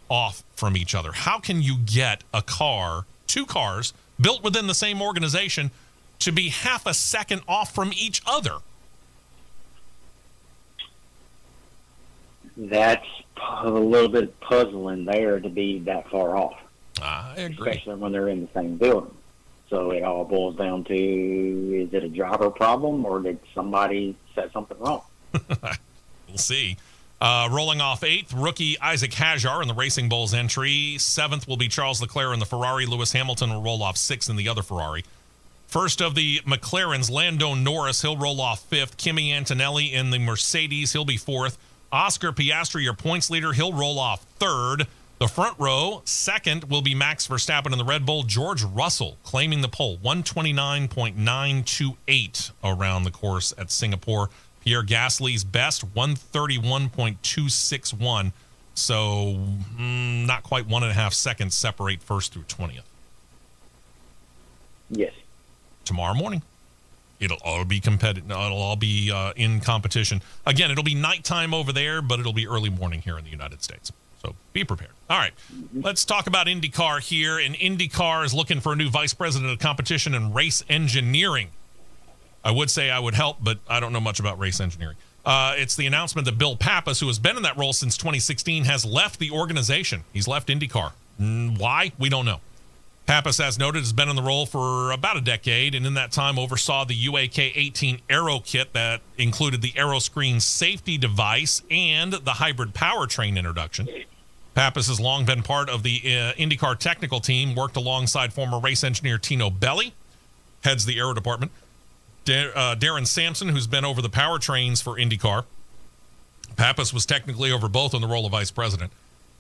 off from each other. How can you get two cars built within the same organization to be half a second off from each other? That's a little bit puzzling there to be that far off. I agree. Especially when they're in the same building. So it all boils down to, is it a driver problem or did somebody set something wrong? We'll see. Rolling off 8th, rookie Isaac Hajar in the Racing Bulls entry. 7th will be Charles Leclerc in the Ferrari. Lewis Hamilton will roll off 6th in the other Ferrari. First of the McLarens, Lando Norris, he'll roll off 5th. Kimi Antonelli in the Mercedes, he'll be 4th. Oscar Piastri, your points leader, he'll roll off 3rd. The front row, 2nd, will be Max Verstappen in the Red Bull. George Russell claiming the pole, 129.928 around the course at Singapore. Pierre Gasly's best, 131.261. So not quite 1.5 seconds separate first through 20th. Yes. Tomorrow morning. It'll all be competitive. It'll all be in competition. Again, it'll be nighttime over there, but it'll be early morning here in the United States. So be prepared. All right, let's talk about IndyCar here. And IndyCar is looking for a new vice president of competition and race engineering. I would say I would help, but I don't know much about race engineering. It's the announcement that Bill Pappas, who has been in that role since 2016, has left the organization. He's left IndyCar. Why? We don't know. Pappas, as noted, has been in the role for about a decade, and in that time oversaw the UAK 18 Aero kit that included the Aeroscreen safety device and the hybrid powertrain introduction. Pappas has long been part of the IndyCar technical team, worked alongside former race engineer Tino Belli, heads the Aero department. Darren Sampson, who's been over the powertrains for IndyCar. Pappas was technically over both in the role of vice president.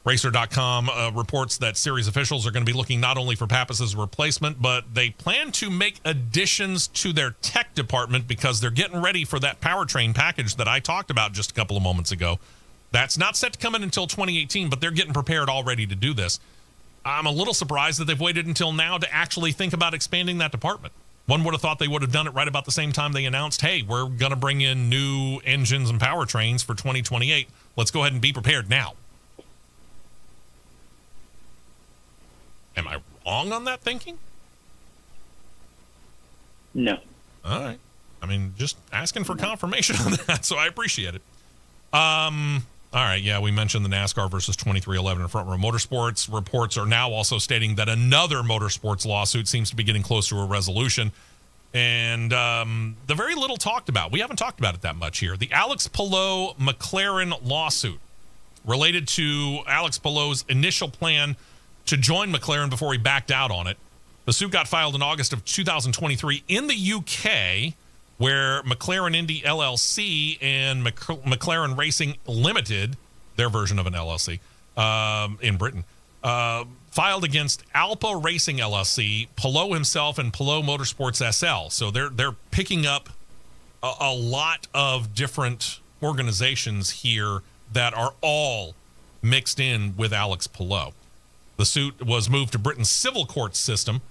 Racer.com reports that series officials are going to be looking not only for Pappas's replacement, but they plan to make additions to their tech department because they're getting ready for that powertrain package that I talked about just a couple of moments ago. That's not set to come in until 2018, but they're getting prepared already to do this. I'm a little surprised that they've waited until now to actually think about expanding that department. One would have thought they would have done it right about the same time they announced, hey, we're going to bring in new engines and powertrains for 2028. Let's go ahead and be prepared now. Am I wrong on that thinking? No. All right. I mean, just asking for confirmation on that, so I appreciate it. All right, yeah, we mentioned the NASCAR versus 2311 in Front Row Motorsports. Reports are now also stating that another motorsports lawsuit seems to be getting close to a resolution. And the very little talked about, we haven't talked about it that much here, the Alex Palou McLaren lawsuit related to Alex Palou's initial plan to join McLaren before he backed out on it. The suit got filed in August of 2023 in the UK, where McLaren Indy LLC and McLaren Racing Limited, their version of an LLC in Britain, filed against Alpa Racing LLC, Palou himself, and Palou Motorsports SL. So they're picking up a lot of different organizations here that are all mixed in with Alex Palou. The suit was moved to Britain's civil court system,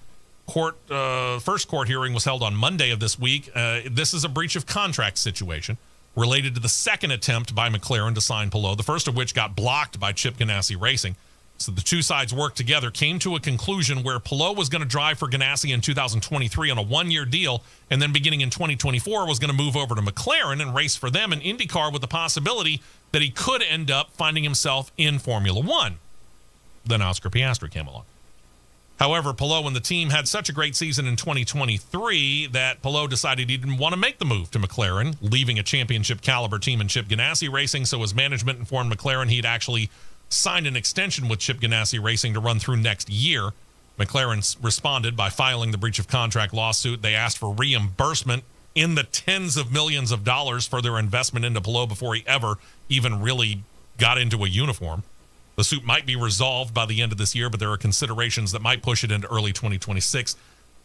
First court hearing was held on Monday of this week. This is a breach of contract situation related to the second attempt by McLaren to sign Palou, the first of which got blocked by Chip Ganassi Racing. So the two sides worked together, came to a conclusion where Palou was going to drive for Ganassi in 2023 on a one-year deal, and then beginning in 2024 was going to move over to McLaren and race for them in IndyCar with the possibility that he could end up finding himself in Formula One. Then Oscar Piastri came along. However, Palou and the team had such a great season in 2023 that Palou decided he didn't want to make the move to McLaren, leaving a championship caliber team in Chip Ganassi Racing. So his management informed McLaren he'd actually signed an extension with Chip Ganassi Racing to run through next year. McLaren responded by filing the breach of contract lawsuit. They asked for reimbursement in the tens of millions of dollars for their investment into Palou before he ever even really got into a uniform. The suit might be resolved by the end of this year, but there are considerations that might push it into early 2026.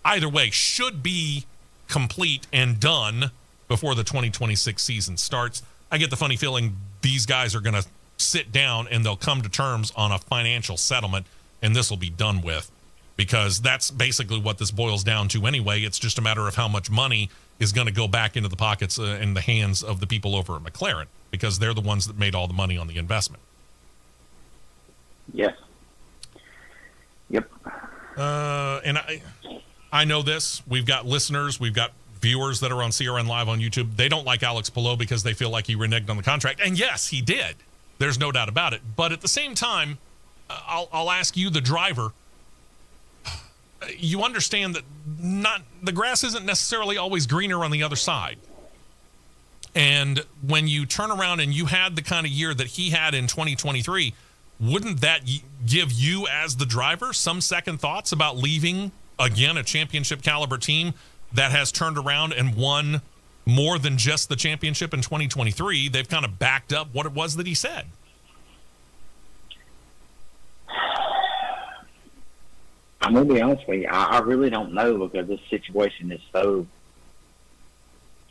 Either way, should be complete and done before the 2026 season starts. I get the funny feeling these guys are going to sit down and they'll come to terms on a financial settlement, and this will be done with, because that's basically what this boils down to anyway. It's just a matter of how much money is going to go back into the pockets in the hands of the people over at McLaren, because they're the ones that made all the money on the investment. Yes. Yep. And I know this. We've got listeners, we've got viewers that are on CRN Live on YouTube. They don't like Alex Palou because they feel like he reneged on the contract. And yes, he did. There's no doubt about it. But at the same time, I'll ask you, the driver, you understand that the grass isn't necessarily always greener on the other side. And when you turn around and you had the kind of year that he had in 2023, wouldn't that give you as the driver some second thoughts about leaving, again, a championship caliber team that has turned around and won more than just the championship in 2023? They've kind of backed up what it was that he said. I'm going to be honest with you. I really don't know, because this situation is so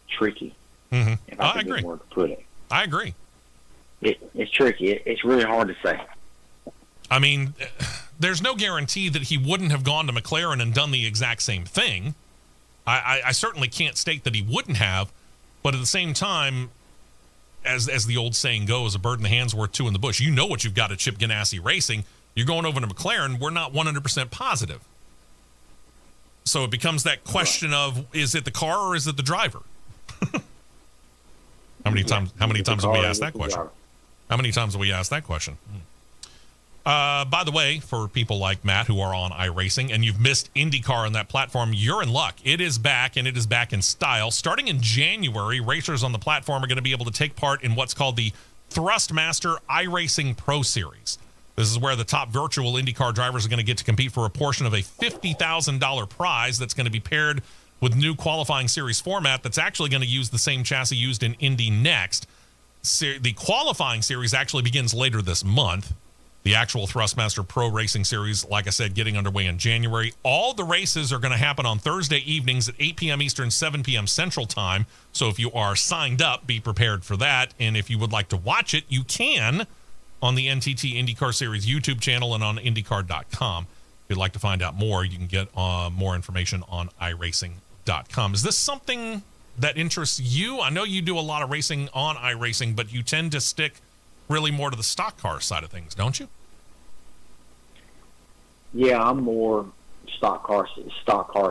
tricky. Mm-hmm. If I agree. Get word to put it. I agree. It's tricky. It's really hard to say. I mean, there's no guarantee that he wouldn't have gone to McLaren and done the exact same thing. I certainly can't state that he wouldn't have, but at the same time, as the old saying goes, a bird in the hand's worth two in the bush. You know what you've got at Chip Ganassi Racing. You're going over to McLaren. We're not 100% positive. So it becomes that question of, is it the car or is it the driver? How many times have we asked that question? How many times have we asked that question? By the way, for people like Matt who are on iRacing and you've missed IndyCar on that platform, you're in luck. It is back, and it is back in style. Starting in January, racers on the platform are going to be able to take part in what's called the Thrustmaster iRacing Pro Series. This is where the top virtual IndyCar drivers are going to get to compete for a portion of a $50,000 prize that's going to be paired with new qualifying series format that's actually going to use the same chassis used in Indy Next. The qualifying series actually begins later this month. The actual Thrustmaster Pro Racing Series, like I said, getting underway in January. All the races are going to happen on Thursday evenings at 8 p.m. Eastern, 7 p.m. Central Time. So if you are signed up, be prepared for that. And if you would like to watch it, you can on the NTT IndyCar Series YouTube channel and on IndyCar.com. If you'd like to find out more, you can get more information on iRacing.com. Is this something that interests you? I know you do a lot of racing on iRacing, but you tend to stick really more to the stock car side of things, don't you? Yeah, I'm more stock car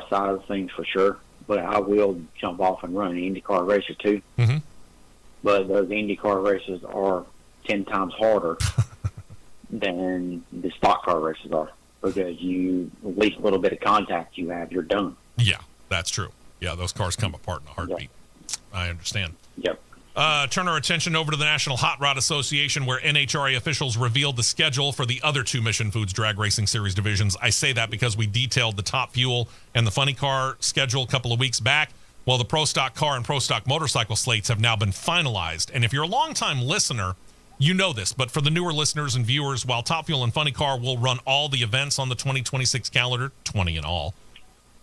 side of things for sure, but I will jump off and run an IndyCar racer too. Mm-hmm. But those IndyCar races are 10 times harder than the stock car races are, because you, at least a little bit of contact you have, you're done. Yeah, that's true. Yeah, those cars come apart in a heartbeat. Yep. I understand. Yep. Turn our attention over to the National Hot Rod Association, where NHRA officials revealed the schedule for the other two Mission Foods Drag Racing Series divisions. I say that because we detailed the Top Fuel and the Funny Car schedule a couple of weeks back. Well, the Pro Stock Car and Pro Stock Motorcycle slates have now been finalized. And if you're a longtime listener, you know this. But for the newer listeners and viewers, while Top Fuel and Funny Car will run all the events on the 2026 calendar, 20 in all,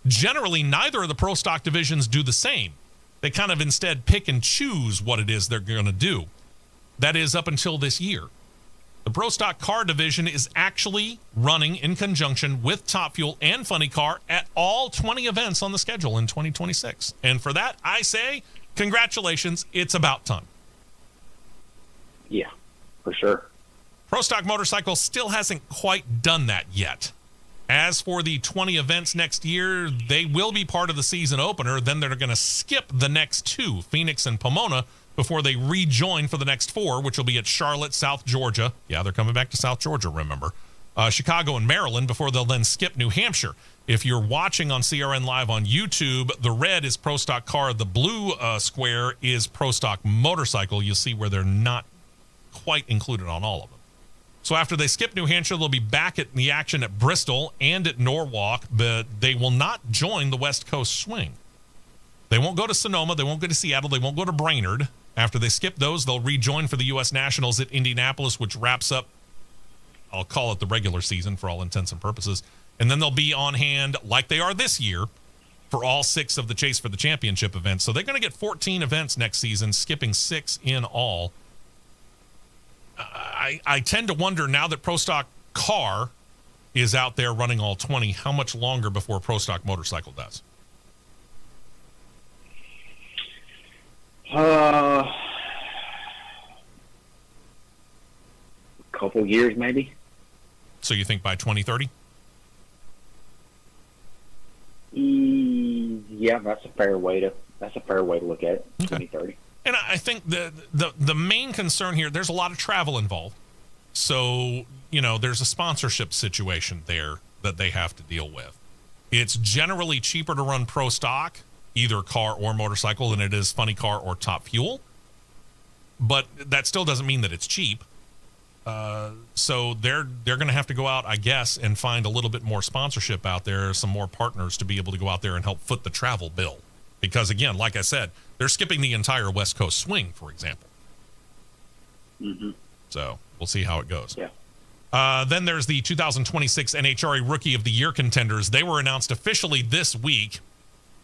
generally neither of the Pro Stock divisions do the same. They kind of instead pick and choose what it is they're going to do. That is up until this year. The Pro Stock Car division is actually running in conjunction with Top Fuel and Funny Car at all 20 events on the schedule in 2026. And for that, I say, congratulations, it's about time. Yeah, for sure. Pro Stock Motorcycle still hasn't quite done that yet. As for the 20 events next year, they will be part of the season opener. Then they're going to skip the next two, Phoenix and Pomona, before they rejoin for the next four, which will be at Charlotte, South Georgia. Yeah, they're coming back to South Georgia, remember. Chicago and Maryland, before they'll then skip New Hampshire. If you're watching on CRN Live on YouTube, the red is Pro Stock Car. The blue square is Pro Stock Motorcycle. You'll see where they're not quite included on all of them. So after they skip New Hampshire, they'll be back at the action at Bristol and at Norwalk, but they will not join the West Coast swing. They won't go to Sonoma. They won't go to Seattle. They won't go to Brainerd. After they skip those, they'll rejoin for the U.S. Nationals at Indianapolis, which wraps up, I'll call it the regular season for all intents and purposes. And then they'll be on hand, like they are this year, for all 6 of the Chase for the Championship events. So they're going to get 14 events next season, skipping 6 in all. I tend to wonder, now that Pro Stock Car is out there running all 20, how much longer before Pro Stock Motorcycle does? Couple years, maybe. So you think by 2030? Yeah, that's a fair way to look at it. Okay. 2030. And I think the main concern here, there's a lot of travel involved. So, there's a sponsorship situation there that they have to deal with. It's generally cheaper to run Pro Stock, either car or motorcycle, than it is Funny Car or Top Fuel. But that still doesn't mean that it's cheap. So they're going to have to go out, I guess, and find a little bit more sponsorship out there, some more partners to be able to go out there and help foot the travel bill. Because, again, like I said, they're skipping the entire West Coast swing, for example. Mm-hmm. So we'll see how it goes. Yeah. Then there's the 2026 NHRA Rookie of the Year contenders. They were announced officially this week.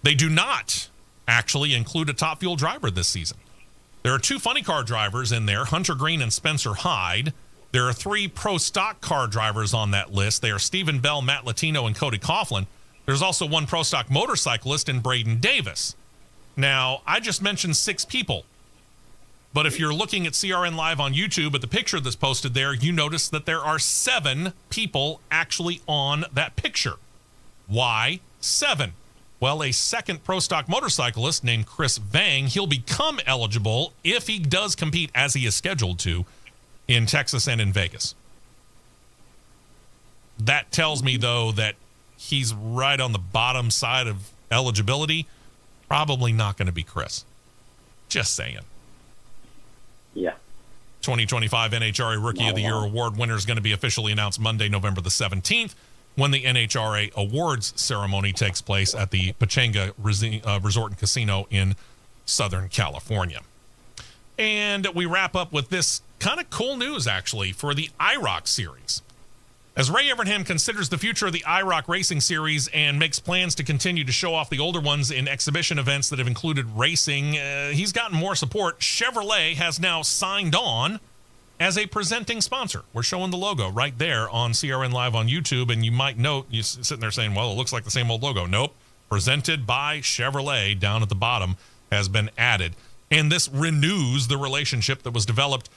They do not actually include a Top Fuel driver this season. There are 2 Funny Car drivers in there, Hunter Green and Spencer Hyde. There are 3 Pro Stock Car drivers on that list. They are Stephen Bell, Matt Latino, and Cody Coughlin. There's also 1 Pro Stock motorcyclist in Braden Davis. Now, I just mentioned 6 people. But if you're looking at CRN Live on YouTube at the picture that's posted there, you notice that there are 7 people actually on that picture. Why 7? Well, a second Pro Stock motorcyclist named Chris Vang, he'll become eligible if he does compete as he is scheduled to in Texas and in Vegas. That tells me, though, that he's right on the bottom side of eligibility. Probably not going to be Chris. Just saying. Yeah. 2025 NHRA Rookie of the Year award winner is going to be officially announced Monday, November the 17th, when the NHRA awards ceremony takes place at the Pechanga Resort and Casino in Southern California. And we wrap up with this kind of cool news, actually, for the IROC series. As Ray Evernham considers the future of the IROC Racing Series and makes plans to continue to show off the older ones in exhibition events that have included racing, he's gotten more support. Chevrolet has now signed on as a presenting sponsor. We're showing the logo right there on CRN Live on YouTube, and you might note, you're sitting there saying, well, it looks like the same old logo. Nope. Presented by Chevrolet down at the bottom has been added. And this renews the relationship that was developed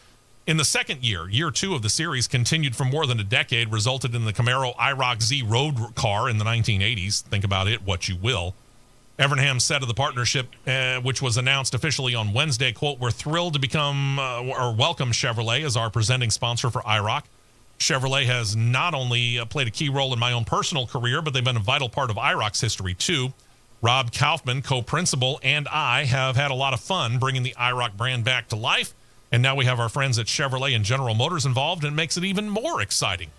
in the second year. Year 2 of the series continued for more than a decade, resulted in the Camaro IROC Z road car in the 1980s. Think about it, what you will. Evernham said of the partnership, which was announced officially on Wednesday, quote, "We're thrilled to become or welcome Chevrolet as our presenting sponsor for IROC. Chevrolet has not only played a key role in my own personal career, but they've been a vital part of IROC's history, too. Rob Kaufman, co-principal, and I have had a lot of fun bringing the IROC brand back to life. And now we have our friends at Chevrolet and General Motors involved, and it makes it even more exciting.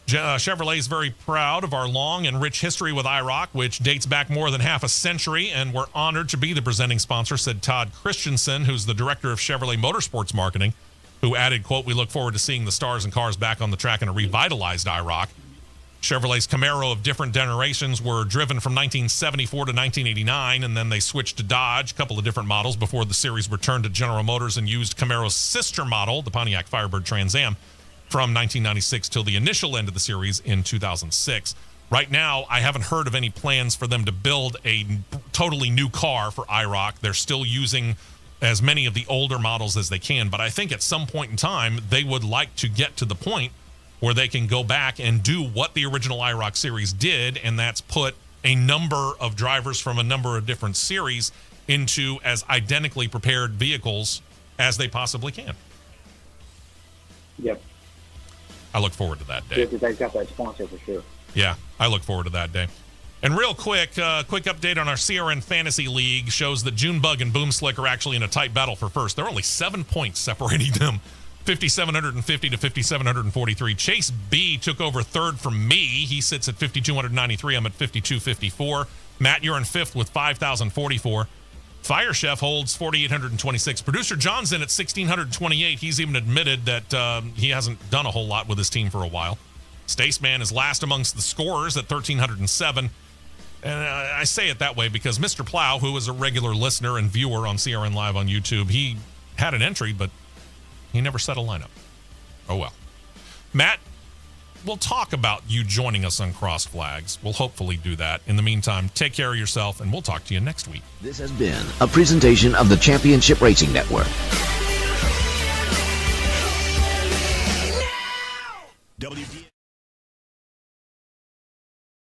Chevrolet is very proud of our long and rich history with IROC, which dates back more than half a century, and we're honored to be the presenting sponsor," said Todd Christensen, who's the director of Chevrolet Motorsports Marketing, who added, quote, "We look forward to seeing the stars and cars back on the track in a revitalized IROC. Chevrolet's Camaro of different generations were driven from 1974 to 1989, and then they switched to Dodge, a couple of different models, before the series returned to General Motors and used Camaro's sister model, the Pontiac Firebird Trans Am, from 1996 till the initial end of the series in 2006. Right now, I haven't heard of any plans for them to build a totally new car for IROC. They're still using as many of the older models as they can, but I think at some point in time, they would like to get to the point where they can go back and do what the original IROC series did, and that's put a number of drivers from a number of different series into as identically prepared vehicles as they possibly can. Yep. I look forward to that day. Yeah, because they've got that sponsor for sure. Yeah, I look forward to that day. And real quick update on our CRN Fantasy League shows that Junebug and Boomslick are actually in a tight battle for first. There are only 7 points separating them, 5,750 to 5,743. Chase B took over third from me. He sits at 5,293. I'm at 5,254. Matt, you're in fifth with 5,044. Fire Chef holds 4,826. Producer John's in at 1,628. He's even admitted that he hasn't done a whole lot with his team for a while. Staceman is last amongst the scorers at 1,307. And I say it that way because Mr. Plow, who is a regular listener and viewer on CRN Live on YouTube, he had an entry, but he never set a lineup. Oh, well. Matt, we'll talk about you joining us on Cross Flags. We'll hopefully do that. In the meantime, take care of yourself, and we'll talk to you next week. This has been a presentation of the Championship Racing Network. WD